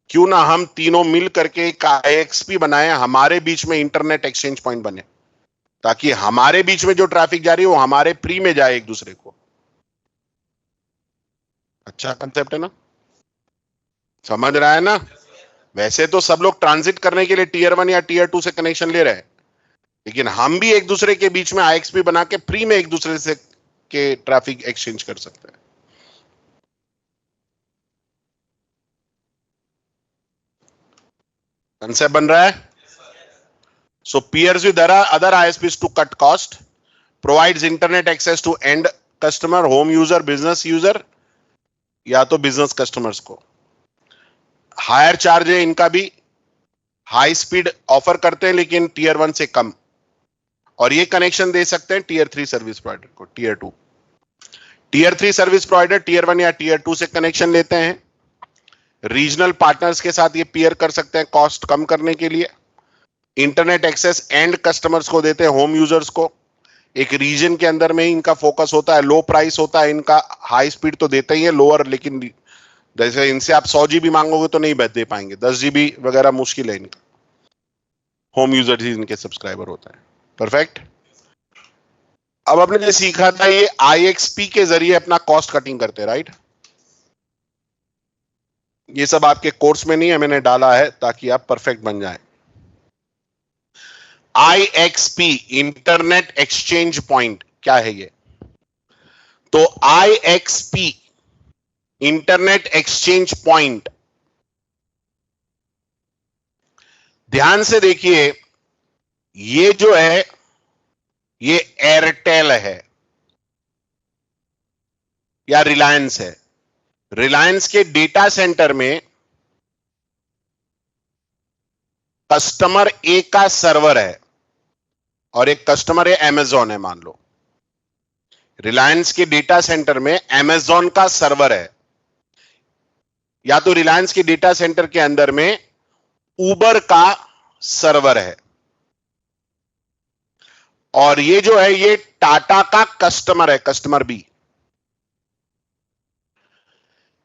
क्यों ना हम तीनों मिल करके एक IXP बनाए, हमारे बीच में इंटरनेट एक्सचेंज पॉइंट बने, ताकि हमारे बीच में जो ट्रैफिक जा रही है वो हमारे फ्री में जाए एक दूसरे को। अच्छा कंसेप्ट है ना? समझ रहा है ना? वैसे तो सब लोग ट्रांजिट करने के लिए टीयर 1 या टीयर 2 से कनेक्शन ले रहे हैं, लेकिन हम भी एक दूसरे के बीच में IXP बना के फ्री में एक दूसरे से के ट्रैफिक एक्सचेंज कर सकते हैं। कंसेप्ट बन रहा है? So peers with other ISPs to cut cost, provides internet access to end customer, home user, business user, या तो बिजनेस कस्टमर्स को। हायर चार्ज है इनका भी, हाई स्पीड ऑफर करते हैं लेकिन टीयर 1 से कम, और ये कनेक्शन दे सकते हैं टीयर 3 सर्विस प्रोवाइडर को। Tier 2, tier 3 service provider tier 1 या टीयर 2 से कनेक्शन लेते हैं। रीजनल पार्टनर्स के साथ ये पेयर कर सकते हैं कॉस्ट कम करने के लिए। इंटरनेट एक्सेस एंड कस्टमर्स को देते हैं, होम यूजर्स को। एक रीजन के अंदर में ही इनका फोकस होता है, लो प्राइस होता है इनका, हाई स्पीड तो देते ही है, लोअर, लेकिन जैसे इनसे आप 100 GB मांगोगे तो नहीं दे पाएंगे, 10 GB वगैरह मुश्किल है इनका। होम यूजर ही इनके सब्सक्राइबर होता है। परफेक्ट। अब आपने जो सीखा था ये IXP के जरिए अपना कॉस्ट कटिंग करते हैं, राइट? ये सब आपके कोर्स में नहीं है, मैंने डाला है ताकि आप परफेक्ट बन जाएं। IXP इंटरनेट एक्सचेंज पॉइंट क्या है ये? तो IXP इंटरनेट एक्सचेंज पॉइंट, ध्यान से देखिए, ये जो है ये एयरटेल है या रिलायंस है। रिलायंस के डेटा सेंटर में कस्टमर ए का सर्वर है और एक कस्टमर है अमेजॉन है, मान लो। रिलायंस के डेटा सेंटर में अमेजॉन का सर्वर है, या तो रिलायंस के डेटा सेंटर के अंदर में उबर का सर्वर है, और ये जो है ये टाटा का कस्टमर है, कस्टमर बी।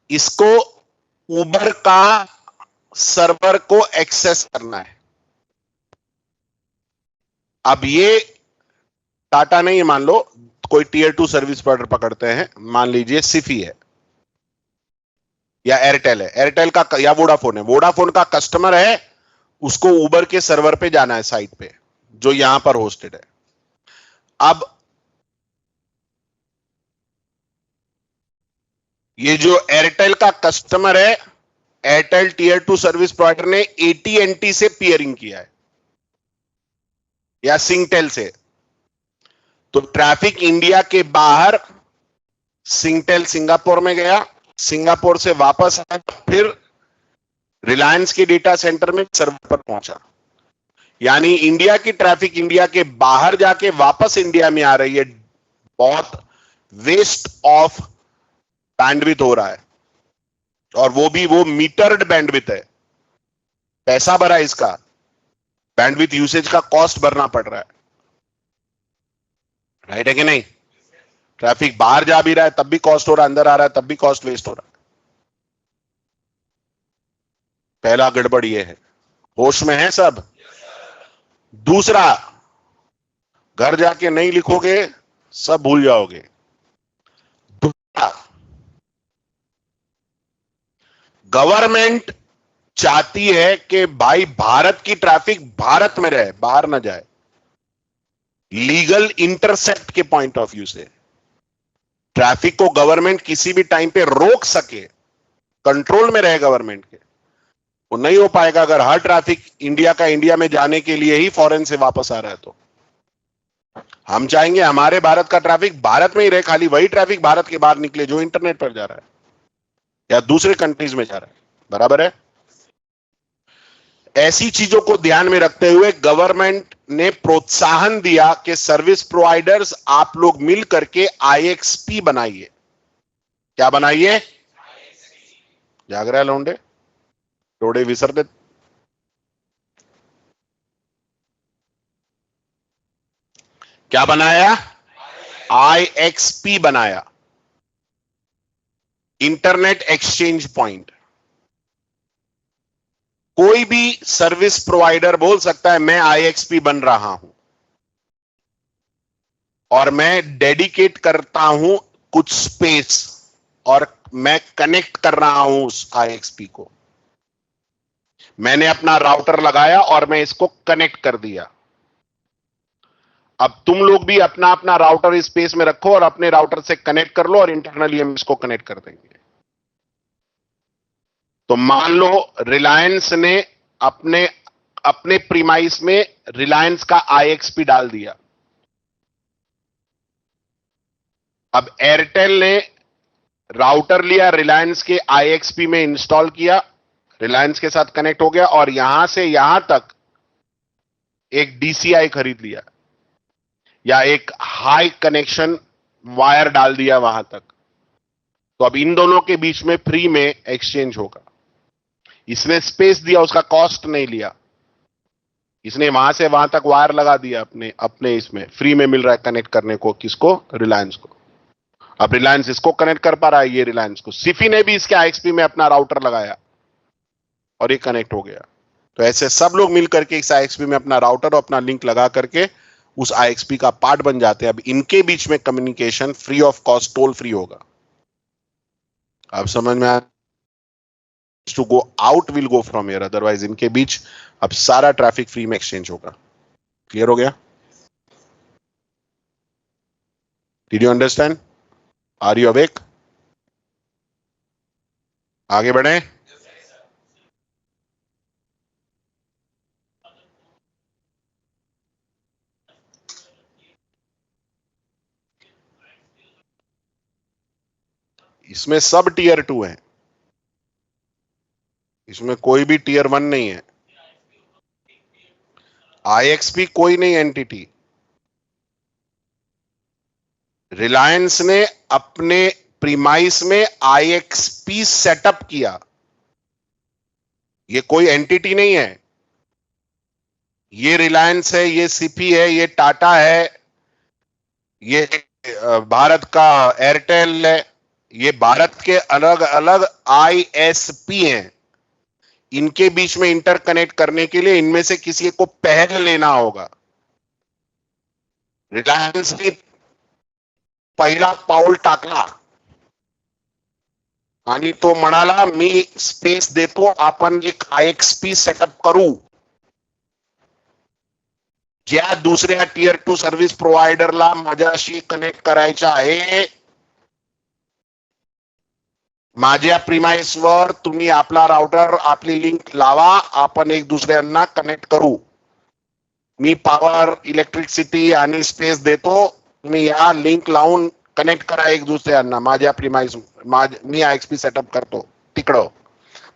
इसको उबर का सर्वर को एक्सेस करना है। अब ये टाटा नहीं है, मान लो कोई टीयर 2 सर्विस प्रोवाइडर पकड़ते हैं, मान लीजिए सिफी है या एयरटेल है, एयरटेल का या वोडाफोन है, वोडाफोन का कस्टमर है, उसको उबर के सर्वर पे जाना है, साइट पे जो यहां पर होस्टेड है। अब ये जो एयरटेल का कस्टमर है, एयरटेल टीयर 2 सर्विस प्रोवाइडर ने AT&T से पियरिंग किया है या सिंगटेल से, तो ट्रैफिक इंडिया के बाहर सिंगटेल सिंगापुर में गया, सिंगापुर से वापस आया, फिर रिलायंस के डेटा सेंटर में सर्वर पर पहुंचा। यानी इंडिया की ट्रैफिक इंडिया के बाहर जाके वापस इंडिया में आ रही है, बहुत वेस्ट ऑफ बैंडविड्थ हो रहा है, और वो मीटर्ड बैंडविड्थ है, पैसा भरा इसका, बैंडविड्थ यूसेज का कॉस्ट भरना पड़ रहा है, राइट है कि नहीं? ट्रैफिक बाहर जा भी रहा है तब भी कॉस्ट हो रहा है, अंदर आ रहा है तब भी कॉस्ट वेस्ट हो रहा है। पहला गड़बड़ ये है, होश में है सब? दूसरा, घर जाके नहीं लिखोगे सब भूल जाओगे। दूसरा, गवर्नमेंट चाहती है कि भाई भारत की ट्रैफिक भारत में रहे, बाहर ना जाए, लीगल इंटरसेप्ट के पॉइंट ऑफ व्यू से ट्रैफिक को गवर्नमेंट किसी भी टाइम पे रोक सके, कंट्रोल में रहे गवर्नमेंट के, वो नहीं हो पाएगा अगर हर ट्रैफिक इंडिया का इंडिया में जाने के लिए ही फॉरेन से वापस आ रहा है। तो हम चाहेंगे हमारे भारत का ट्रैफिक भारत में ही रहे, खाली वही ट्रैफिक भारत के बाहर निकले जो इंटरनेट पर जा रहा है या दूसरे कंट्रीज में जा रहा है, बराबर है? ऐसी चीजों को ध्यान में रखते हुए गवर्नमेंट ने प्रोत्साहन दिया कि सर्विस प्रोवाइडर्स आप लोग मिल करके IXP बनाइए। क्या बनाइए? जाग रहा है लौंडे, रोड़े विसर दे। क्या बनाया? IXP बनाया, इंटरनेट एक्सचेंज पॉइंट। कोई भी सर्विस प्रोवाइडर बोल सकता है मैं IXP बन रहा हूं और मैं डेडिकेट करता हूं कुछ स्पेस और मैं कनेक्ट कर रहा हूं उस IXP को। मैंने अपना राउटर लगाया और मैं इसको कनेक्ट कर दिया। अब तुम लोग भी अपना अपना राउटर स्पेस में रखो और अपने राउटर से कनेक्ट कर लो और इंटरनली हम इसको कनेक्ट कर देंगे। तो मान लो रिलायंस ने अपने अपने प्रीमाइस में रिलायंस का IXP डाल दिया। अब एयरटेल ने राउटर लिया, रिलायंस के IXP में इंस्टॉल किया, रिलायंस के साथ कनेक्ट हो गया और यहां से यहां तक एक DCI खरीद लिया या एक हाई कनेक्शन वायर डाल दिया वहां तक। तो अब इन दोनों के बीच में फ्री में एक्सचेंज होगा। इसने स्पेस दिया, उसका कॉस्ट नहीं लिया, इसने वहां से वहां तक वायर लगा दिया, अपने अपने इसमें फ्री में मिल रहा है कनेक्ट करने को। किसको? रिलायंस को। अब रिलायंस इसको कनेक्ट कर पा रहा है, ये रिलायंस को। सिफी ने भी इसके IXP में अपना राउटर लगाया और ये कनेक्ट हो गया। तो ऐसे सब लोग मिलकर के इस IXP में अपना राउटर और अपना लिंक लगा करके उस IXP का पार्ट बन जाते हैं। अब इनके बीच में communication free of cost toll free होगा। अब समझ में आया? To go out will go from here, otherwise इनके बीच अब सारा ट्रैफिक फ्री में एक्सचेंज होगा। क्लियर हो गया? Did you understand? Are you awake? आगे बढ़े। इसमें सब टीयर 2 है, इसमें कोई भी टीयर 1 नहीं है। आईएक्सपी कोई नहीं एंटिटी। रिलायंस ने अपने प्रीमाइस में आईएक्सपी सेटअप किया, ये कोई एंटिटी नहीं है। ये रिलायंस है, ये सीपी है, ये टाटा है, ये भारत का एयरटेल है, ये भारत के अलग अलग आईएसपी हैं। इनके बीच में इंटरकनेक्ट करने के लिए इनमें से किसी को पहल लेना होगा। रिलायंस ने पहिला पाऊल टाकला आणि तो म्हणाला मी स्पेस देतो, आपण एक आयएक्सपी सेटअप करू, ज्या दुसऱ्या टियर 2 सर्व्हिस प्रोव्हायडरला माझ्याशी कनेक्ट करायचं आहे, माझ्या प्रीमाइसवर तुम्ही आपला राउटर, आपली लिंक लावा, आपण एक दुसऱ्यांना कनेक्ट करू, मी पॉवर, इलेक्ट्रिसिटी आणि स्पेस देतो, तुम्ही या लिंक लावून कनेक्ट करा एक दुसऱ्यांना माझ्या प्रीमाइस, मी आयएक्सपी सेटअप करतो तिकडं।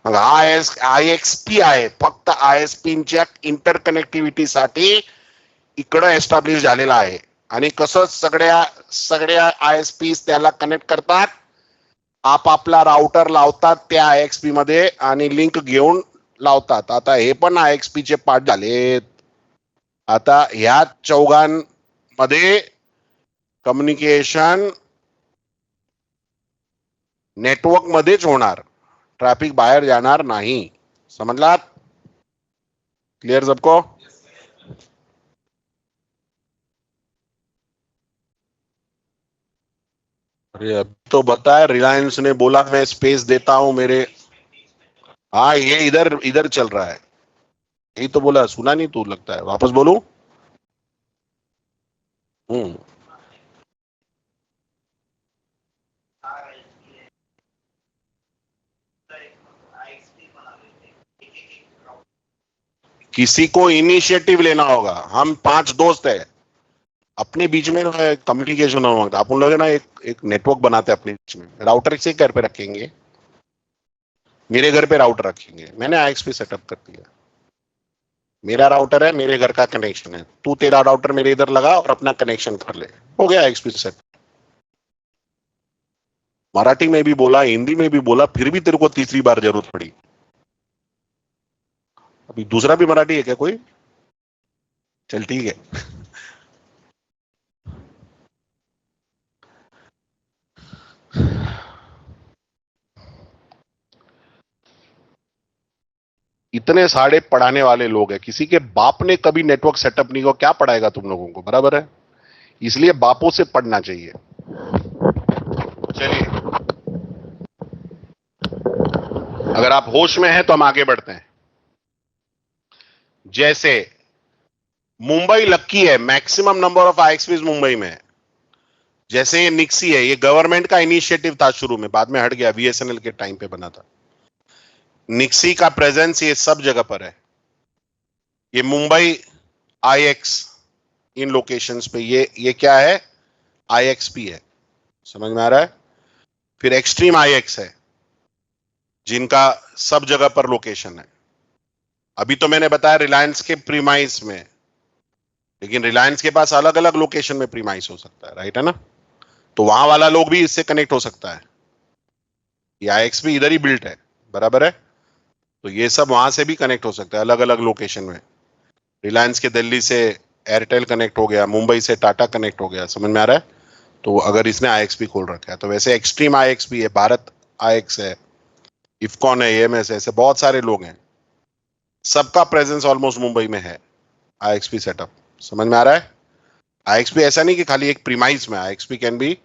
मग आयएक्सपी आहे, फक्त आयएसपीच्या इंटरकनेक्टिव्हिटीसाठी इकडं एस्टॅब्लिश झालेला आहे। आणि कसं सगळ्या आयएसपी त्याला कनेक्ट करतात, आपापला राउटर लावतात त्या आयएक्सपी मध्ये आणि लिंक घेऊन लावतात। आता हे पण आयएक्सपी चे पार्ट झालेत। आता ह्या चौघांमध्ये कम्युनिकेशन नेटवर्क मध्येच होणार, ट्रॅफिक बाहेर जाणार नाही। समजलात? क्लियर सबको? अरे अब तो बताया, रिलायंस ने बोला मैं स्पेस देता हूं मेरे। हाँ, ये इधर इधर चल रहा है, यही तो बोला, सुना नहीं तू? लगता है वापस बोलूं? हम्म। किसी को इनिशिएटिव लेना होगा। हम 5 दोस्त हैं, अपने बीच में कम्युनिकेशन होगा। अपन लोग है ना एक नेटवर्क बनाते हैं अपने बीच में। राउटर से घर पे रखेंगे, मेरे घर पे राउटर रखेंगे, मैंने आईएक्सपी सेटअप कर दिया, मेरा राउटर है, मेरे घर का कनेक्शन है, तू तेरा राउटर मेरे इधर लगा और अपना कनेक्शन कर ले, हो गया आईएक्सपी सेट। मराठी में भी बोला, हिंदी में भी बोला, फिर भी तेरे को तीसरी बार जरूरत पड़ी। अभी दूसरा भी मराठी है क्या कोई? चल ठीक है। इतने सारे पढ़ाने वाले लोग हैं, किसी के बाप ने कभी नेटवर्क सेटअप नहीं किया, क्या पढ़ाएगा तुम लोगों को? बराबर है, इसलिए बापों से पढ़ना चाहिए। चलिए, अगर आप होश में हैं तो हम आगे बढ़ते हैं। जैसे मुंबई लक्की है, मैक्सिमम नंबर ऑफ आईएक्सपीज मुंबई में है। जैसे ये निक्सी है, ये गवर्नमेंट का इनिशिएटिव था शुरू में, बाद में हट गया, बीएसएनएल के टाइम पे बना था। निक्सी का प्रेजेंस ये सब जगह पर है। ये मुंबई आईएक्स इन लोकेशंस पे, ये क्या है? आईएक्सपी है। समझ में आ रहा है? फिर एक्सट्रीम आईएक्स है, जिनका सब जगह पर लोकेशन है। अभी तो मैंने बताया रिलायंस के प्रीमाइस में, लेकिन रिलायंस के पास अलग अलग लोकेशन में प्रीमाइस हो सकता है, राइट है ना? तो वहां वाला लोग भी इससे कनेक्ट हो सकता है। ये आईएक्सपी इधर ही बिल्ट है, बराबर है? तो ये सब वहां से भी कनेक्ट हो सकता है, अलग अलग लोकेशन में। रिलायंस के दिल्ली से एयरटेल कनेक्ट हो गया, मुंबई से टाटा कनेक्ट हो गया। समझ में आ रहा है? तो अगर इसने आईएक्सपी खोल रखा है तो वैसे एक्सट्रीम आईएक्सपी है, भारत आईएक्स है, इफकॉन है, एएमएस है, ऐसे बहुत सारे लोग हैं, सबका प्रेजेंस ऑलमोस्ट मुंबई में है। आईएक्सपी सेटअप समझ में आ रहा है? आईएक्सपी ऐसा नहीं कि खाली एक प्रीमाइस में, IXP can be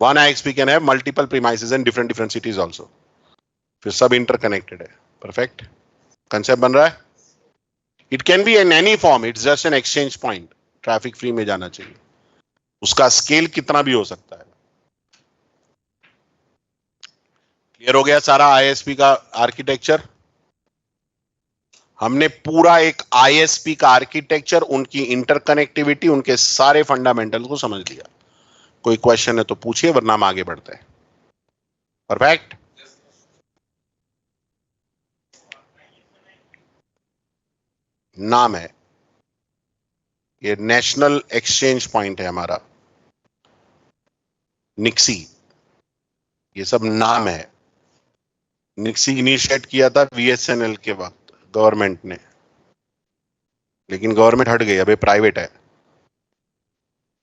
one IXP can have multiple premises in different cities also. फिर सब इंटरकनेक्टेड है। परफेक्ट कंसेप्ट बन रहा है। It can be in any form, it's just an exchange point. Traffic free में जाना चाहिए, उसका स्केल कितना भी हो सकता है। क्लियर हो गया सारा आईएसपी का आर्किटेक्चर। हमने पूरा एक आईएसपी का आर्किटेक्चर, उनकी इंटरकनेक्टिविटी, उनके सारे फंडामेंटल को समझ लिया। कोई क्वेश्चन है तो पूछिए, वरना हम आगे बढ़ते हैं। परफेक्ट। नाम है, ये नेशनल एक्सचेंज पॉइंट है हमारा, निक्सी। ये सब नाम है। निक्सी इनिशिएट किया था बीएसएनएल के वक्त गवर्नमेंट ने, लेकिन गवर्नमेंट हट गई, अभी प्राइवेट है।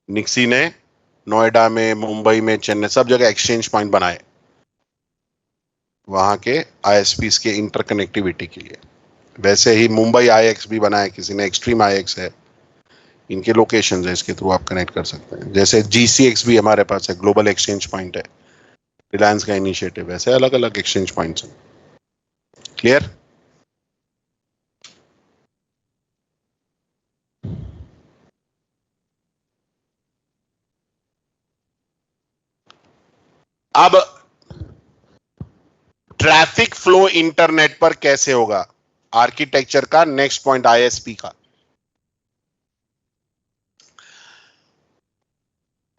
निक्सी ने नोएडा में, मुंबई में, चेन्नई, सब जगह एक्सचेंज पॉइंट बनाए वहां के आईएसपीस के इंटरकनेक्टिविटी के लिए। वैसे ही मुंबई आईएक्स भी बनाया किसी ने, एक्सट्रीम आईएक्स है, इनके लोकेशंस है, इसके थ्रू आप कनेक्ट कर सकते हैं। जैसे जीसीएक्स भी हमारे पास है, ग्लोबल एक्सचेंज पॉइंट है, रिलायंस का इनिशिएटिव। वैसे अलग अलग एक्सचेंज पॉइंट्स हैं। क्लियर। अब ट्रैफिक फ्लो इंटरनेट पर कैसे होगा, आर्किटेक्चर का नेक्स्ट पॉइंट आईएसपी का।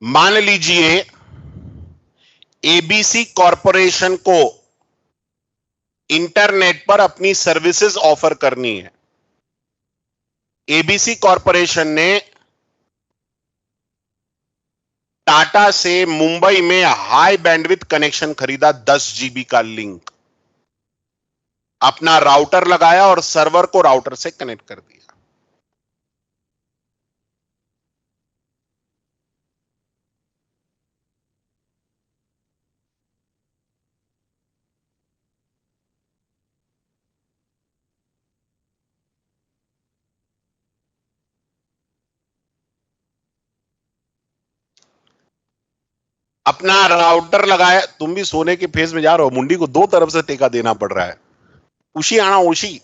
मान लीजिए एबीसी कॉरपोरेशन को इंटरनेट पर अपनी सर्विसेज ऑफर करनी है। एबीसी कॉरपोरेशन ने टाटा से मुंबई में हाई बैंडविड्थ कनेक्शन खरीदा, 10 जीबी का लिंक, अपना राउटर लगाया और सर्वर को राउटर से कनेक्ट कर दिया। अपना राउटर लगाया। तुम भी सोने के फेज में जा रहे हो, मुंडी को दो तरफ से टेका देना पड़ रहा है। उशी आना उशी।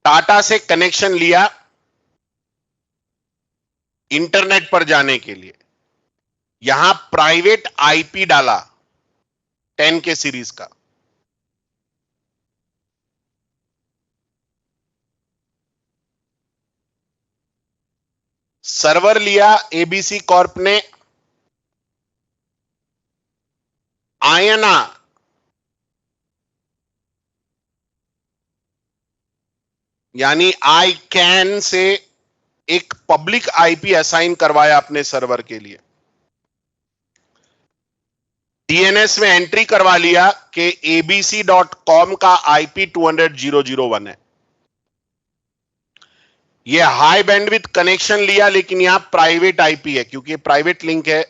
टाटा से कनेक्शन लिया इंटरनेट पर जाने के लिए, यहां प्राइवेट आईपी डाला 10 के सीरीज का। सर्वर लिया एबीसी कॉर्प ने, आयना यानी आई कैन से एक पब्लिक आईपी असाइन करवाया अपने सर्वर के लिए। डीएनएस में एंट्री करवा लिया कि abc.com का आईपी 200.0.0.1 है। यह हाई बैंडविड्थ कनेक्शन लिया, लेकिन यहां प्राइवेट आईपी है, क्योंकि प्राइवेट लिंक है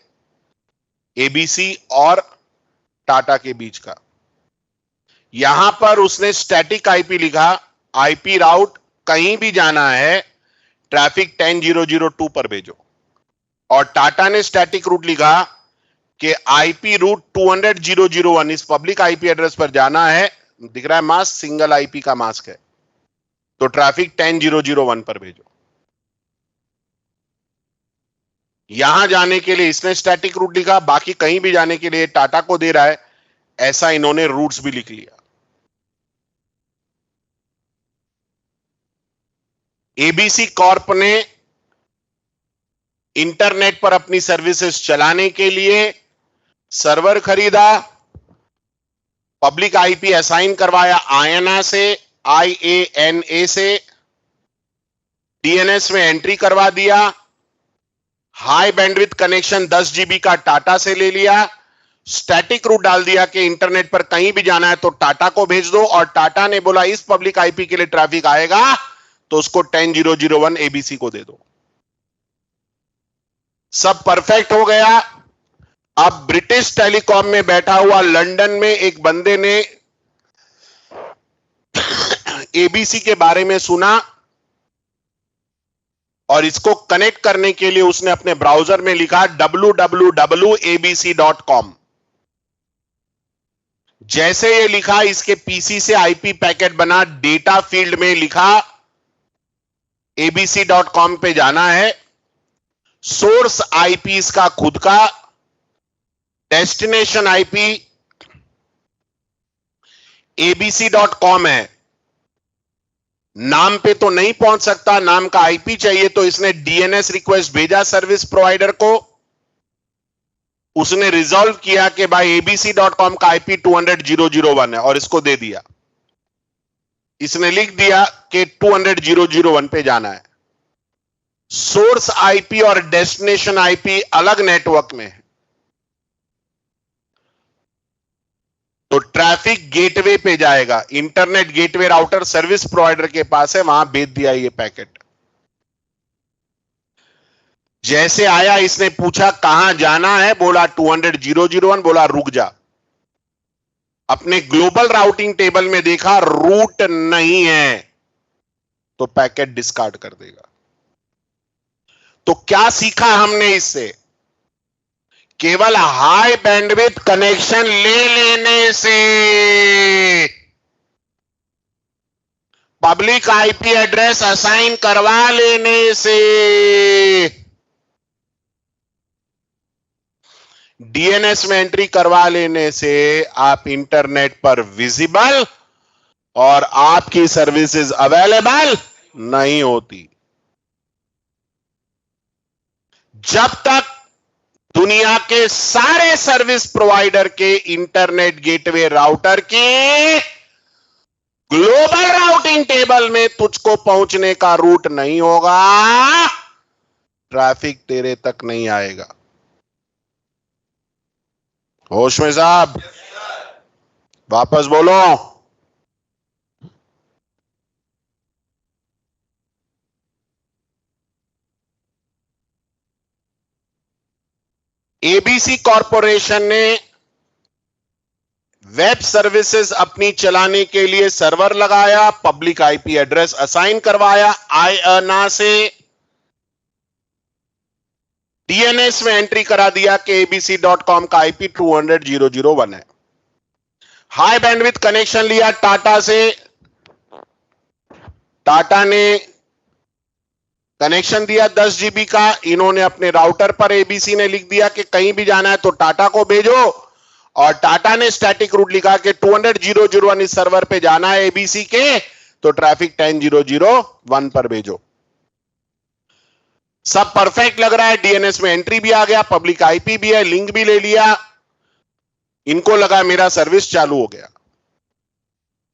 एबीसी और टाटा के बीच का। यहां पर उसने स्टैटिक आईपी लिखा, आईपी राउट कहीं भी जाना है ट्रैफिक 10.0.0.2 पर भेजो। और टाटा ने स्टैटिक रूट लिखा कि आईपी रूट 200.0.0.1 इस पब्लिक आईपी एड्रेस पर जाना है। दिख रहा है मास्क, सिंगल आईपी का मास्क है, तो ट्रैफिक 10.0.0.1 पर भेजो। यहां जाने के लिए इसने स्टैटिक रूट लिखा, बाकी कहीं भी जाने के लिए टाटा को दे रहा है, ऐसा इन्होंने रूट्स भी लिख लिया। एबीसी कॉर्प ने इंटरनेट पर अपनी सर्विसेज चलाने के लिए सर्वर खरीदा, पब्लिक आईपी असाइन करवाया आयना से, IANA से, डीएनएस में एंट्री करवा दिया, हाई बैंडविड्थ कनेक्शन 10 जीबी का टाटा से ले लिया, स्टैटिक रूट डाल दिया कि इंटरनेट पर कहीं भी जाना है तो टाटा को भेज दो, और टाटा ने बोला इस पब्लिक आईपी के लिए ट्रैफिक आएगा तो उसको 10.0.0.1 एबीसी को दे दो। सब परफेक्ट हो गया। अब ब्रिटिश टेलीकॉम में बैठा हुआ लंदन में एक बंदे ने एबीसी के बारे में सुना और इसको कनेक्ट करने के लिए उसने अपने ब्राउजर में लिखा www.abc.com। जैसे ये लिखा, इसके पीसी से आईपी पैकेट बना, डेटा फील्ड में लिखा abc.com पे जाना है। सोर्स आईपी इसका खुद का, डेस्टिनेशन आईपी abc.com है। नाम पे तो नहीं पहुंच सकता, नाम का आईपी चाहिए, तो इसने डीएनएस रिक्वेस्ट भेजा सर्विस प्रोवाइडर को। उसने रिजॉल्व किया कि भाई abc.com का आईपी 200.0.0.1 है और इसको दे दिया। इसने लिख दिया कि 200.0.0.1 पे जाना है। सोर्स आईपी और डेस्टिनेशन आईपी अलग नेटवर्क में है, तो ट्रैफिक गेटवे पे जाएगा। Internet gateway router service provider के पास है, वहां भेज दिया ये पैकेट। जैसे आया, इसने पूछा कहां जाना है, बोला 200.0.0.1, बोला रुक जा। अपने ग्लोबल राउटिंग टेबल में देखा रूट नहीं है, तो पैकेट डिस्कार्ड कर देगा। तो क्या सीखा हमने इससे? केवल हाई बैंडविड्थ कनेक्शन ले लेने से, पब्लिक आईपी एड्रेस असाइन करवा लेने से, डीएनएस में एंट्री करवा लेने से आप इंटरनेट पर विजिबल और आपकी सर्विसेज अवेलेबल नहीं होती। जब तक दुनिया के सारे सर्विस प्रोवाइडर के इंटरनेट गेटवे राउटर की ग्लोबल राउटिंग टेबल में तुझको पहुंचने का रूट नहीं होगा, ट्रैफिक तेरे तक नहीं आएगा। होश में साहब, वापस बोलो। एबीसी कॉरपोरेशन ने वेब सर्विसेज अपनी चलाने के लिए सर्वर लगाया, पब्लिक आईपी एड्रेस असाइन करवाया, आईएनए से डीएनएस में एंट्री करा दिया कि abc.com का आईपी 200.0.0.1 है। हाई बैंडविड्थ कनेक्शन लिया टाटा से, टाटा ने कनेक्शन दिया 10 जीबी का। इन्होंने अपने राउटर पर, एबीसी ने लिख दिया कि कहीं भी जाना है तो टाटा को भेजो, और टाटा ने स्टैटिक रूट लिखा कि 200.0.0.1 इस सर्वर पे जाना है एबीसी के, तो ट्रैफिक 10.0.0.1 पर भेजो। सब परफेक्ट लग रहा है, डीएनएस में एंट्री भी आ गया, पब्लिक आईपी भी है, लिंक भी ले लिया। इनको लगा मेरा सर्विस चालू हो गया।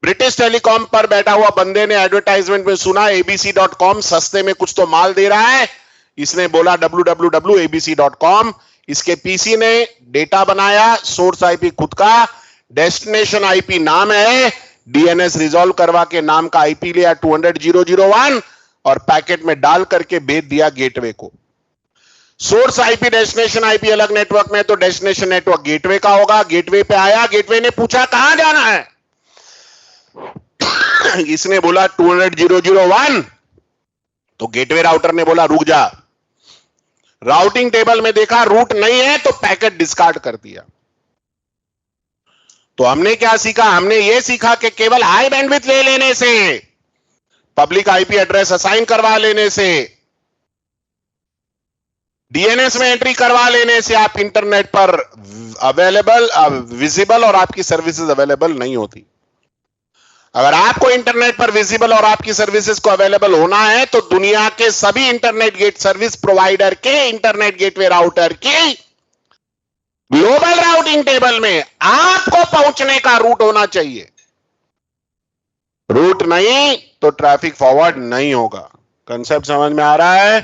ब्रिटिश टेलीकॉम पर बैठा हुआ बंदे ने एडवर्टाइजमेंट में सुना abc.com सस्ते में कुछ तो माल दे रहा है। इसने बोला www.abc.com। इसके पीसी ने डेटा बनाया, सोर्स आईपी खुद का, डेस्टिनेशन आईपी नाम है, डीएनएस रिजॉल्व करवा के नाम का आईपी लिया 200.0.0.1 और पैकेट में डाल करके भेज दिया गेटवे को। सोर्स आईपी डेस्टिनेशन आईपी अलग नेटवर्क में, तो डेस्टिनेशन नेटवर्क गेटवे का होगा। गेटवे पे आया, गेटवे ने पूछा कहां जाना है, इसने बोला 200.0.0.1, तो गेटवे राउटर ने बोला रुक जा। राउटिंग टेबल में देखा रूट नहीं है, तो पैकेट डिस्कार्ड कर दिया। तो हमने क्या सीखा? हमने यह सीखा कि केवल हाई बैंडविड्थ ले लेने से, पब्लिक आईपी एड्रेस असाइन करवा लेने से, डीएनएस में एंट्री करवा लेने से आप इंटरनेट पर अवेलेबल, विजिबल और आपकी सर्विसेज अवेलेबल नहीं होती। अगर आपको इंटरनेट पर विजिबल और आपकी सर्विसेज को अवेलेबल होना है, तो दुनिया के सभी इंटरनेट गेट सर्विस प्रोवाइडर के इंटरनेट गेटवे राउटर की ग्लोबल राउटिंग टेबल में आपको पहुंचने का रूट होना चाहिए। रूट नहीं तो ट्रैफिक फॉरवर्ड नहीं होगा। कंसेप्ट समझ में आ रहा है?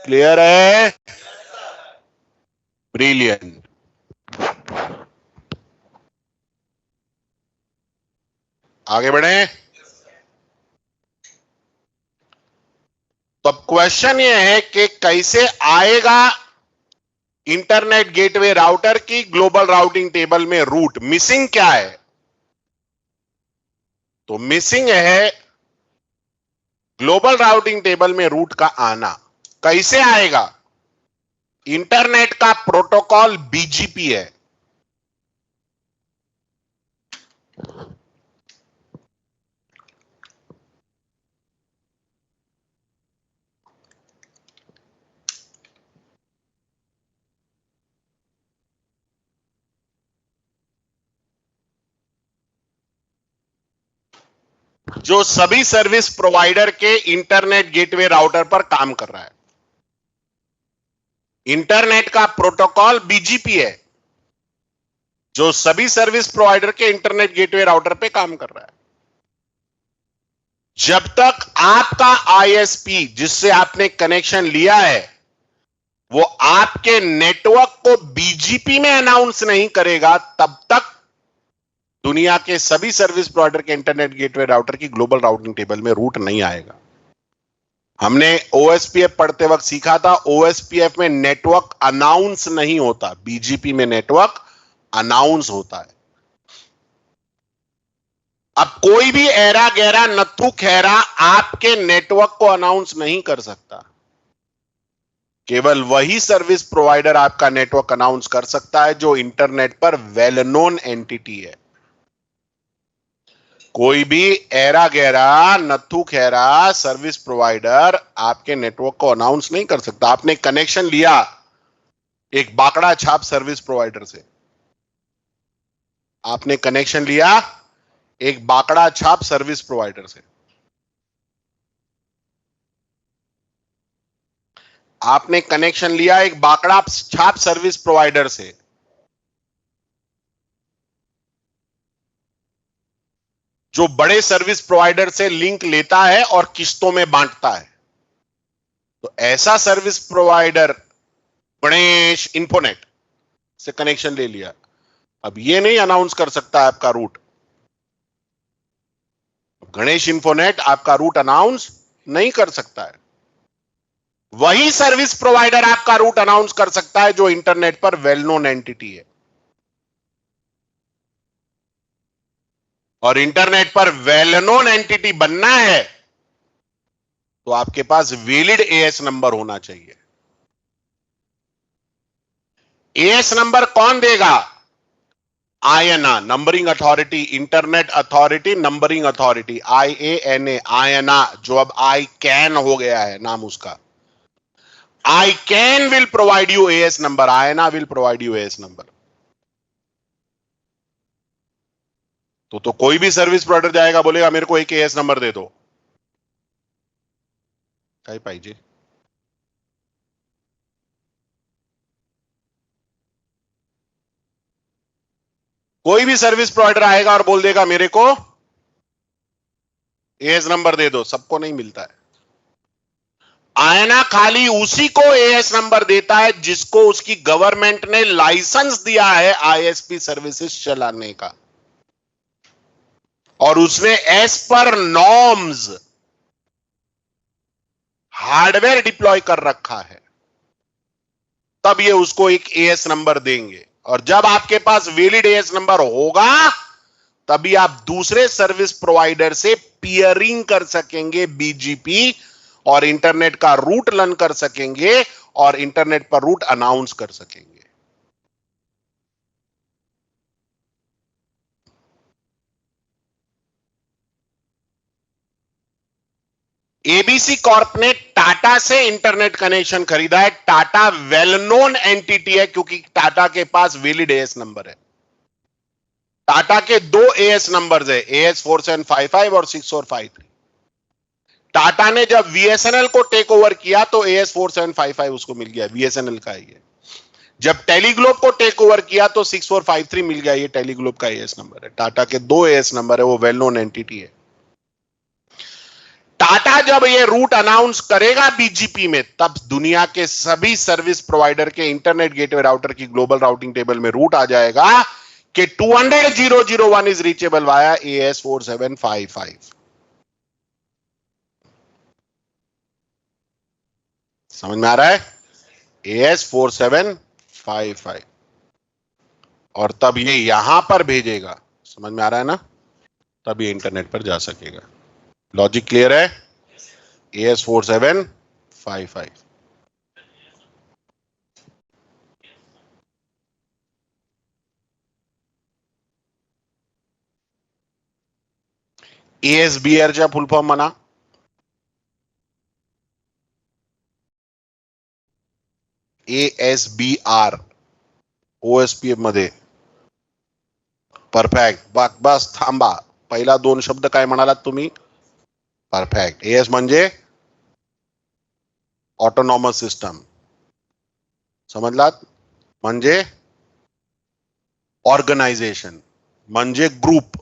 क्लियर है? ब्रिलियंट। आगे बढ़े। तो अब क्वेश्चन ये है कि कैसे आएगा इंटरनेट गेटवे राउटर की ग्लोबल राउटिंग टेबल में रूट। मिसिंग क्या है? तो मिसिंग है ग्लोबल राउटिंग टेबल में रूट का आना। कैसे आएगा? इंटरनेट का प्रोटोकॉल बीजीपी है। जो सभी सर्विस प्रोवाइडर के इंटरनेट गेटवे राउटर पर काम कर रहा है। इंटरनेट का प्रोटोकॉल बीजीपी है, जो सभी सर्विस प्रोवाइडर के इंटरनेट गेटवे राउटर पे काम कर रहा है। जब तक आपका आईएसपी जिससे आपने कनेक्शन लिया है वो आपके नेटवर्क को बीजीपी में अनाउंस नहीं करेगा, तब तक दुनिया के सभी सर्विस प्रोवाइडर के इंटरनेट गेटवे राउटर की ग्लोबल राउटिंग टेबल में रूट नहीं आएगा। हमने ओएसपीएफ पढ़ते वक्त सीखा था, ओएसपीएफ में नेटवर्क अनाउंस नहीं होता, बीजीपी में नेटवर्क अनाउंस होता है। अब कोई भी ऐरा गैरा नत्थु खैरा आपके नेटवर्क को अनाउंस नहीं कर सकता। केवल वही सर्विस प्रोवाइडर आपका नेटवर्क अनाउंस कर सकता है जो इंटरनेट पर वेल नोन एंटिटी है। कोई भी ऐरा गैरा नत्थु खैरा सर्विस प्रोवाइडर आपके नेटवर्क को अनाउंस नहीं कर सकता। आपने कनेक्शन लिया एक बाकड़ा छाप सर्विस प्रोवाइडर से, आपने कनेक्शन लिया एक बाकड़ा छाप सर्विस प्रोवाइडर से, आपने कनेक्शन लिया एक बाकड़ा छाप सर्विस प्रोवाइडर से। जो बड़े सर्विस प्रोवाइडर से लिंक लेता है और किस्तों में बांटता है। तो ऐसा सर्विस प्रोवाइडर गणेश इंफोनेट से कनेक्शन ले लिया, अब ये नहीं अनाउंस कर सकता आपका रूट। गणेश इंफोनेट आपका रूट अनाउंस नहीं कर सकता है। वही सर्विस प्रोवाइडर आपका रूट अनाउंस कर सकता है जो इंटरनेट पर वेल नोन एंटिटी है। और इंटरनेट पर वेल नोन एंटिटी बनना है तो आपके पास वैलिड एएस नंबर होना चाहिए। एएस नंबर कौन देगा? आयना, numbering authority, internet authority numbering authority, IANA, आयना, जो अब आई कैन हो गया है नाम उसका। I can will provide you AS number, IANA will provide you AS number. तो कोई भी सर्विस प्रोवाइडर जाएगा बोलेगा मेरे को एक एएस नंबर दे दो, काय पाहिजे? कोई भी सर्विस प्रोवाइडर आएगा और बोल देगा मेरे को एएस नंबर दे दो, सबको नहीं मिलता है। आयना खाली उसी को एएस नंबर देता है जिसको उसकी गवर्नमेंट ने लाइसेंस दिया है आईएसपी सर्विसेज चलाने का, और उसने as per norms hardware deploy कर रखा है, तब ये उसको एक एएस नंबर देंगे। और जब आपके पास वैलिड एएस नंबर होगा तभी आप दूसरे सर्विस प्रोवाइडर से पियरिंग कर सकेंगे बीजीपी, और इंटरनेट का रूट लर्न कर सकेंगे और इंटरनेट पर रूट अनाउंस कर सकेंगे। एबीसी कॉर्प ने टाटा से इंटरनेट कनेक्शन खरीदा है। टाटा वेल नोन एंटिटी है क्योंकि टाटा के पास वैलिड एएस नंबर है। टाटा के दो एएस नंबर्स है, AS 4755 और 6453। टाटा ने जब वीएसएनएल को टेक ओवर किया तो AS 4755 उसको मिल गया, वीएसएनएल का ही है। जब टेलीग्लोब को टेक ओवर किया तो 6453 मिल गया, ये टेलीग्लोब का एएस नंबर है। टाटा के दो एएस नंबर है, वो वेल नोन एंटिटी है। टाटा जब ये रूट अनाउंस करेगा बीजीपी में, तब दुनिया के सभी सर्विस प्रोवाइडर के इंटरनेट गेटवे राउटर की ग्लोबल राउटिंग टेबल में रूट आ जाएगा कि 200.001 इज रीचेबल वाया AS 4755। समझ में आ रहा है? AS 4755, और तब ये यहां पर भेजेगा, समझ में आ रहा है ना? तब ये इंटरनेट पर जा सकेगा। लॉजिक क्लियर है? AS 4755। ASBR फुल फॉर्म म्हणा. ASBR OSPF मध्ये. परफेक्ट. बस थांबा. पहिला 2 शब्द काय म्हणालात तुम्ही? परफेक्ट. एस म्हणजे ऑटोनॉमस सिस्टम. समजलात? म्हणजे ऑर्गनायझेशन, म्हणजे ग्रुप.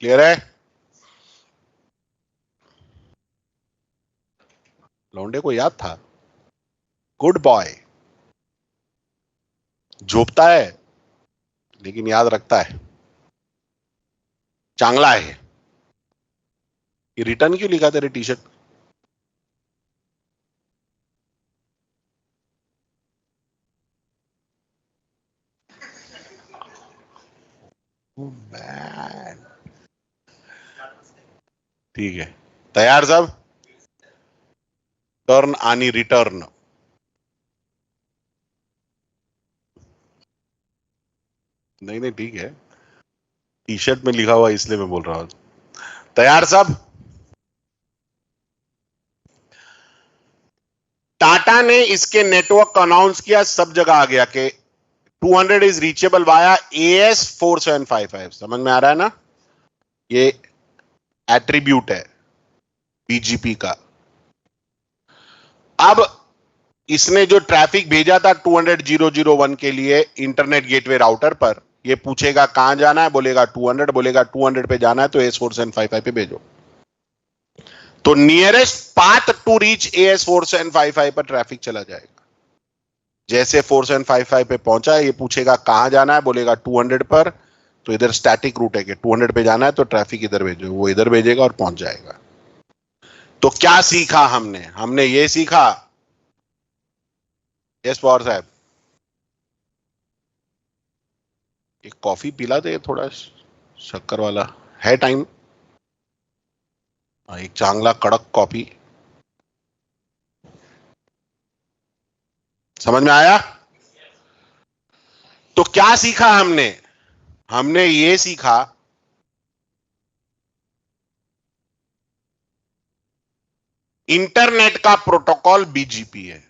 क्लियर है? लौंडे को याद था. Good boy. झोपता है लेकिन याद रखता है. चांगला है. ये रिटर्न क्यों लिखा तेरे टी शर्ट? ठीक है. तैयार सब? टर्न आणि रिटर्न. नहीं नहीं ठीक है. टी शर्ट में लिखा हुआ इसलिए मैं बोल रहा हूं. तैयार सब? टाटा ने इसके नेटवर्क को अनाउंस किया, सब जगह आ गया कि 200 इज रीचेबल वाया AS 4755. समझ में आ रहा है ना? ये एट्रीब्यूट है BGP का. अब इसने जो ट्रैफिक भेजा था 200.0.0.1 के लिए इंटरनेट गेटवे राउटर पर, ये पूछेगा कहां जाना है, बोलेगा 200, बोलेगा 200 पे जाना है तो AS 4755 पे भेजो. तो nearest path to reach AS 4755 पर ट्रैफिक चला जाएगा. जैसे 4755 पे पहुंचा है, ये पूछेगा कहां जाना है, बोलेगा 200 पर, तो इधर स्टैटिक रूट है कि 200 पे जाना है तो ट्रैफिक इधर भेजो. वो इधर भेजेगा और पहुंच जाएगा. तो क्या सीखा हमने? हमने ये सीखा. यस पवार साहब, एक कॉफी पिला दे थोड़ा शक्कर वाला. है टाइम? एक चांगला कडक कॉफी. समझ में आया? तो क्या सीखा हमने? हमने ये सीखा इंटरनेट का प्रोटोकॉल BGP है.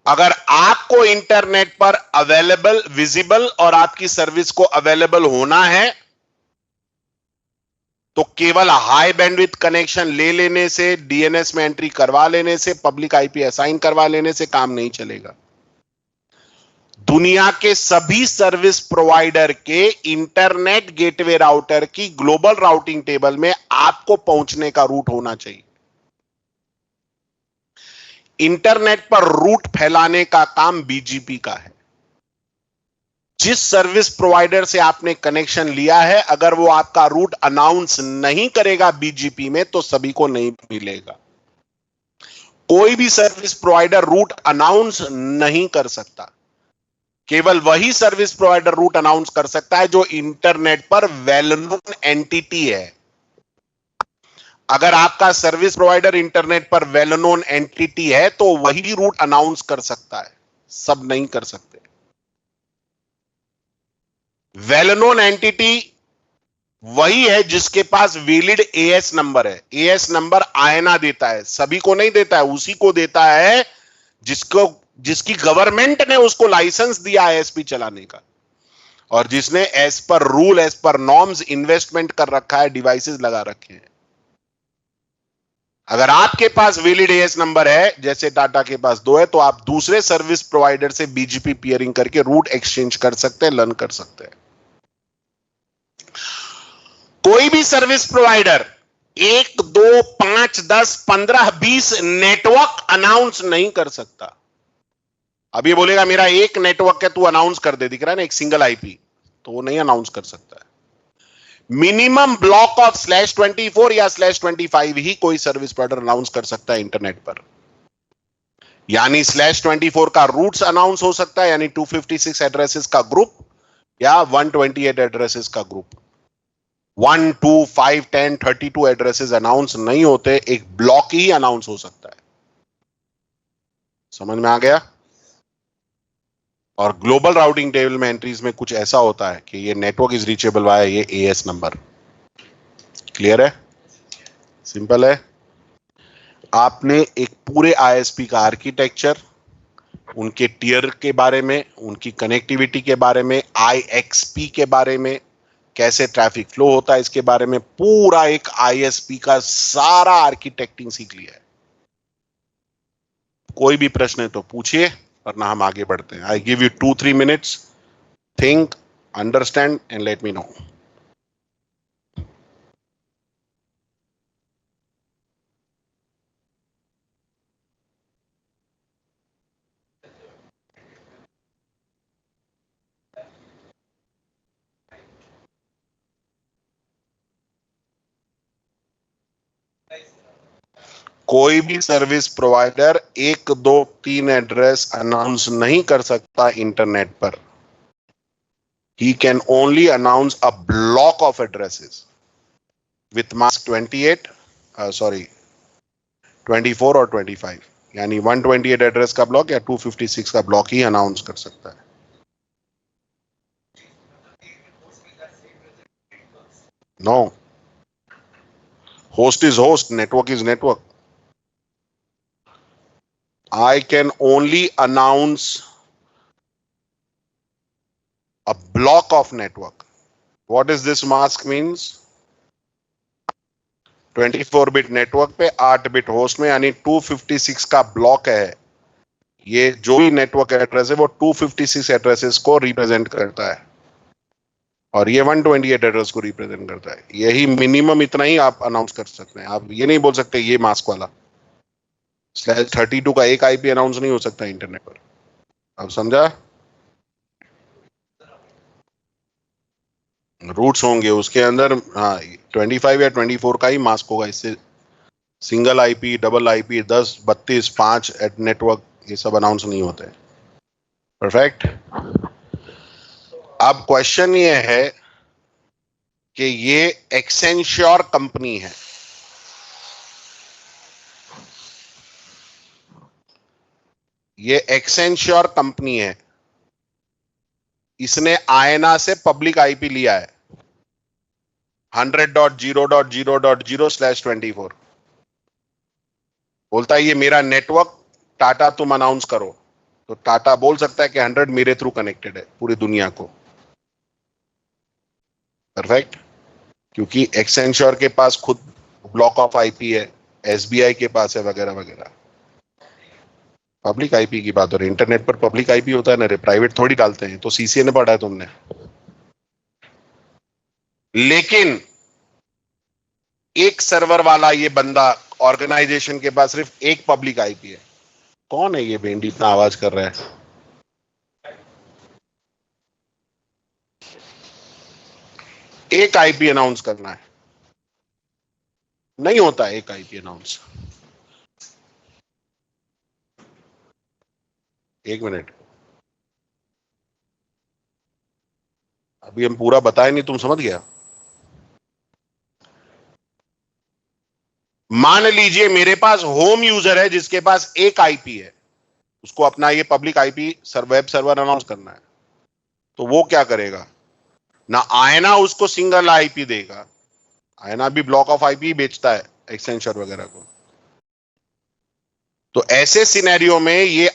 अगर आपको इंटरनेट पर अवेलेबल, विजिबल और आपकी सर्विस को अवेलेबल होना है तो केवल हाई बैंडविड्थ कनेक्शन ले लेने से, DNS में एंट्री करवा लेने से, पब्लिक IP असाइन करवा लेने से काम नहीं चलेगा. दुनिया के सभी सर्विस प्रोवाइडर के इंटरनेट गेटवे राउटर की ग्लोबल राउटिंग टेबल में आपको पहुंचने का रूट होना चाहिए. इंटरनेट पर रूट फैलाने का काम BGP का है. जिस सर्विस प्रोवाइडर से आपने कनेक्शन लिया है, अगर वो आपका रूट अनाउंस नहीं करेगा BGP में तो सभी को नहीं मिलेगा. कोई भी सर्विस प्रोवाइडर रूट अनाउंस नहीं कर सकता. केवल वही सर्विस प्रोवाइडर रूट अनाउंस कर सकता है जो इंटरनेट पर वेल नोन एंटिटी है. अगर आपका सर्विस प्रोवाइडर इंटरनेट पर वेल नोन एंटिटी है तो वही रूट अनाउंस कर सकता है, सब नहीं कर सकते. वेल नोन एंटिटी वही है जिसके पास वैलिड AS नंबर है. AS नंबर आयना देता है, सभी को नहीं देता है. उसी को देता है जिसकी गवर्नमेंट ने उसको लाइसेंस दिया ISP चलाने का, और जिसने as per rule, as per norms investment कर रखा है, डिवाइसेस लगा रखे हैं. अगर आपके पास वैलिड AS नंबर है, जैसे टाटा के पास 2 है, तो आप दूसरे सर्विस प्रोवाइडर से BGP पियरिंग करके रूट एक्सचेंज कर सकते हैं, लर्न कर सकते हैं. कोई भी सर्विस प्रोवाइडर 1, 2, 5, 10, 15, 20 नेटवर्क अनाउंस नहीं कर सकता. अब ये बोलेगा मेरा एक नेटवर्क है, तू अनाउंस कर दे, दिख रहा है ना, एक सिंगल IP, तो वो नहीं अनाउंस कर सकता है. मिनिमम ब्लॉक ऑफ /24 या /25 ही कोई सर्विस प्रोवाइडर अनाउंस कर सकता है इंटरनेट पर. यानी /24 का रूट्स अनाउंस हो सकता है, यानी 256 एड्रेसेस का ग्रुप या 128 एड्रेसेस का ग्रुप. 1, 2, 5, 10, 32 एड्रेसेस अनाउंस नहीं होते, एक ब्लॉक ही अनाउंस हो सकता है. समझ में आ गया? और ग्लोबल राउटिंग टेबल में एंट्रीज में कुछ ऐसा होता है कि ये नेटवर्क इज रीचेबल बाय ये एएस नंबर। क्लियर है? सिंपल है। आपने एक पूरे आईएसपी का आर्किटेक्चर, उनके टियर के बारे में, उनकी कनेक्टिविटी के बारे में, आईएक्सपी के बारे में, कैसे ट्रैफिक फ्लो होता है इसके बारे में, पूरा एक आईएसपी का सारा आर्किटेक्टिंग सीख लिया है। कोई भी प्रश्न है तो पूछिए, वरना हम आगे बढ़ते हैं। I give you 2-3 minutes, think, understand and let me know. कोई भी सर्विस प्रोवाइडर 1 2 3 एड्रेस अनाउंस नहीं कर सकता इंटरनेट पर। He can only announce a block of addresses with mask 28, sorry 24 और 25, यानी 128 एड्रेस का ब्लॉक या 256 का ब्लॉक ही अनाउंस कर सकता है। No, host is host, network is network. I can only announce a block of network. What is this mask means? 24 bit network पे 8 bit host में, यानी 256 का ब्लॉक है। ये जो भी नेटवर्क एड्रेस है वो 256 एड्रेसेस को रिप्रेजेंट करता है, और ये 128 एड्रेस को रिप्रेजेंट करता है। यही मिनिमम, इतना ही आप अनाउंस कर सकते हैं। आप ये नहीं बोल सकते ये मास्क वाला /32 का एक आईपी अनाउंस नहीं हो सकता इंटरनेट पर। अब समझा? रूट्स होंगे उसके अंदर, हाँ 25 या 24 का ही मास्क होगा। इससे single IP, double IP, 10 32 5 eight network, ये सब अनाउंस नहीं होते। परफेक्ट। अब क्वेश्चन ये है कि ये एक्सेंश्योर कंपनी है, ये एक्सेंश्योर कंपनी है, इसने आयना से पब्लिक आईपी लिया है 100.0.0.0/24। बोलता है ये मेरा नेटवर्क, टाटा तुम अनाउंस करो। तो टाटा बोल सकता है कि 100 मेरे थ्रू कनेक्टेड है पूरी दुनिया को। परफेक्ट। क्योंकि एक्सेंश्योर के पास खुद ब्लॉक ऑफ आईपी है, एसबीआई के पास है, वगैरह वगैरह। पब्लिक आईपी की बात हो रही है, इंटरनेट पर पब्लिक आईपी होता है ना रे, प्राइवेट थोड़ी डालते हैं। तो सीसीए ने पढ़ा है तुमने। लेकिन एक सर्वर वाला ये बंदा, ऑर्गेनाइजेशन के पास सिर्फ एक पब्लिक आईपी है। कौन है ये भेंडी इतना आवाज कर रहा है? एक आईपी अनाउंस करना है, नहीं होता एक आईपी अनाउंस। 1 मिनट, अभी हम पूरा बताए नहीं, तुम समझ गया? मान लीजिए मेरे पास होम यूजर है जिसके पास एक आईपी है, उसको अपना ये public IP web server announce करना है। तो वो क्या करेगा? ना आयना उसको सिंगल आईपी देगा, आयना भी ब्लॉक ऑफ आईपी बेचता है एक्सटेंशन वगैरह को। तो ऐसे सिनेरियो में ये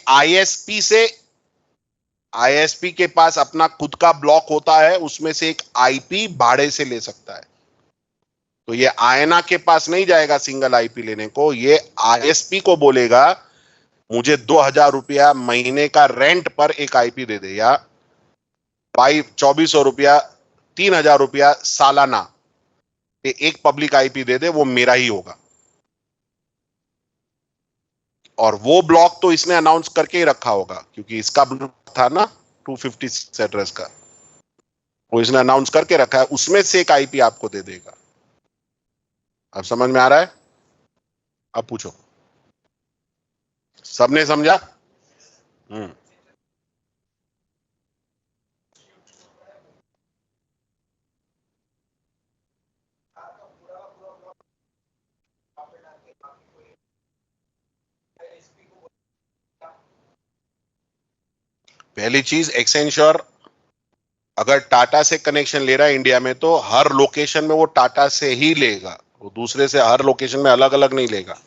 आईएसपी के पास अपना खुद का ब्लॉक होता है, उसमें से एक आईपी भाड़े से ले सकता है। तो ये आयना के पास नहीं जाएगा सिंगल आईपी लेने को, ये आईएसपी को बोलेगा मुझे 2,000 रुपया महीने का रेंट पर एक आईपी दे दे, या 2,400 रुपया, 3,000 रुपया सालाना एक पब्लिक आईपी दे दे, वो मेरा ही होगा। और वो ब्लॉक तो इसने अनाउंस करके ही रखा होगा, क्योंकि इसका ब्लॉक था ना 256 एड्रेस का, वो इसने अनाउंस करके रखा है, उसमें से एक आईपी आपको दे देगा। अब समझ में आ रहा है? अब पूछो। सबने समझा? हम्म। पहली चीज, एक्सेंश्योर अगर टाटा से कनेक्शन ले रहा है इंडिया में तो हर लोकेशन में वो टाटा से ही लेगा, वो दूसरे से हर लोकेशन में अलग अलग नहीं लेगा।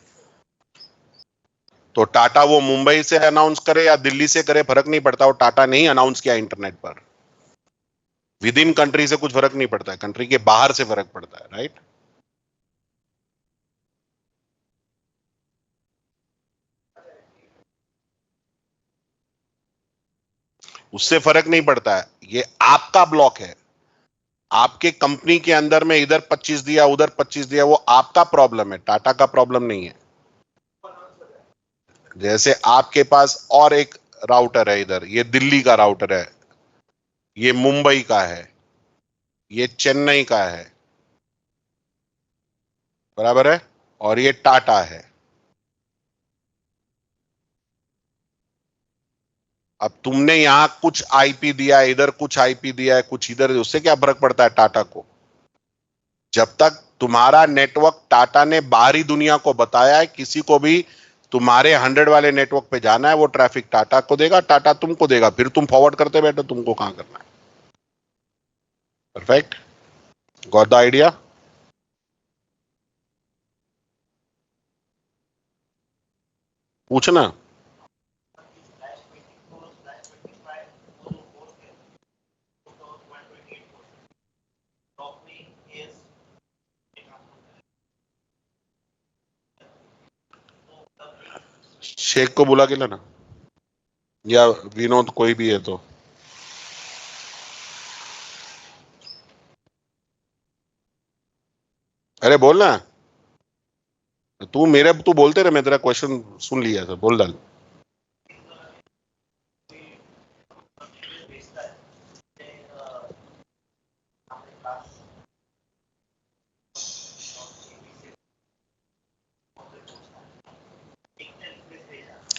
तो टाटा वो मुंबई से अनाउंस करे या दिल्ली से करे फर्क नहीं पड़ता, वो टाटा नहीं अनाउंस किया इंटरनेट पर। विद इन कंट्री से कुछ फर्क नहीं पड़ता है, कंट्री के बाहर से फर्क पड़ता है, राइट। उससे फर्क नहीं पड़ता है, ये आपका ब्लॉक है। आपके कंपनी के अंदर में इधर 25 दिया उधर 25 दिया, वो आपका प्रॉब्लम है, टाटा का प्रॉब्लम नहीं है। जैसे आपके पास और एक राउटर है इधर, ये दिल्ली का राउटर है, ये मुंबई का है, ये चेन्नई का है, बराबर है, और ये टाटा है। अब तुमने यहां कुछ आईपी दिया है, इधर कुछ आईपी दिया है, कुछ इधर, उससे क्या फर्क पड़ता है टाटा को? जब तक तुम्हारा नेटवर्क टाटा ने बाहरी दुनिया को बताया है, किसी को भी तुम्हारे 100 वाले नेटवर्क पे जाना है, वो ट्रैफिक टाटा को देगा, टाटा तुमको देगा, फिर तुम फॉरवर्ड करते बैठो, तुमको कहां करना है। Perfect, got the idea. पूछना। शेख को बुला के लाना, या विनोद, कोई भी है तो। अरे बोलना, तू बोलते रहे, मैं तेरा क्वेश्चन सुन लिया था, बोल डाल।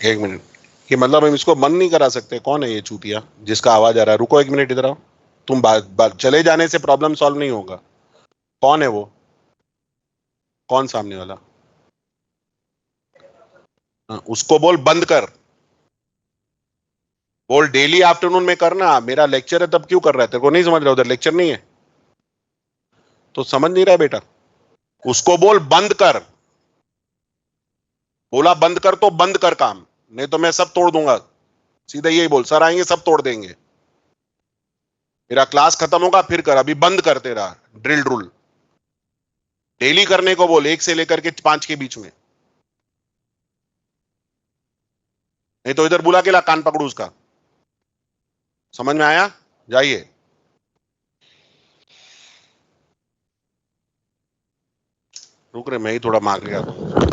एक मिनट, ये मतलब हम इसको बंद नहीं करा सकते? कौन है ये चूतिया जिसका आवाज आ रहा है? रुको एक मिनट, इधर आओ। तुम चले जाने से प्रॉब्लम सॉल्व नहीं होगा। कौन है वो? कौन सामने वाला? हाँ, उसको बोल बंद कर। बोल डेली आफ्टरनून में करना, मेरा लेक्चर है तब क्यों कर रहा है? तेरे को नहीं समझ रहा, उधर लेक्चर नहीं है तो समझ नहीं रहा बेटा। उसको बोल बंद कर। बोला बंद कर तो बंद कर काम, नहीं तो मैं सब तोड़ दूंगा। सीधा यही बोल, सर आएंगे सब तोड़ देंगे। मेरा क्लास खत्म होगा फिर कर, अभी बंद कर तेरा ड्रिल ड्रुल। डेली करने को बोल, 1 से लेकर के 5 के बीच में। नहीं तो इधर बुला के ला, कान पकड़ू उसका। समझ में आया? जाइए। रुक रहे, मैं ही थोड़ा मांग गया था।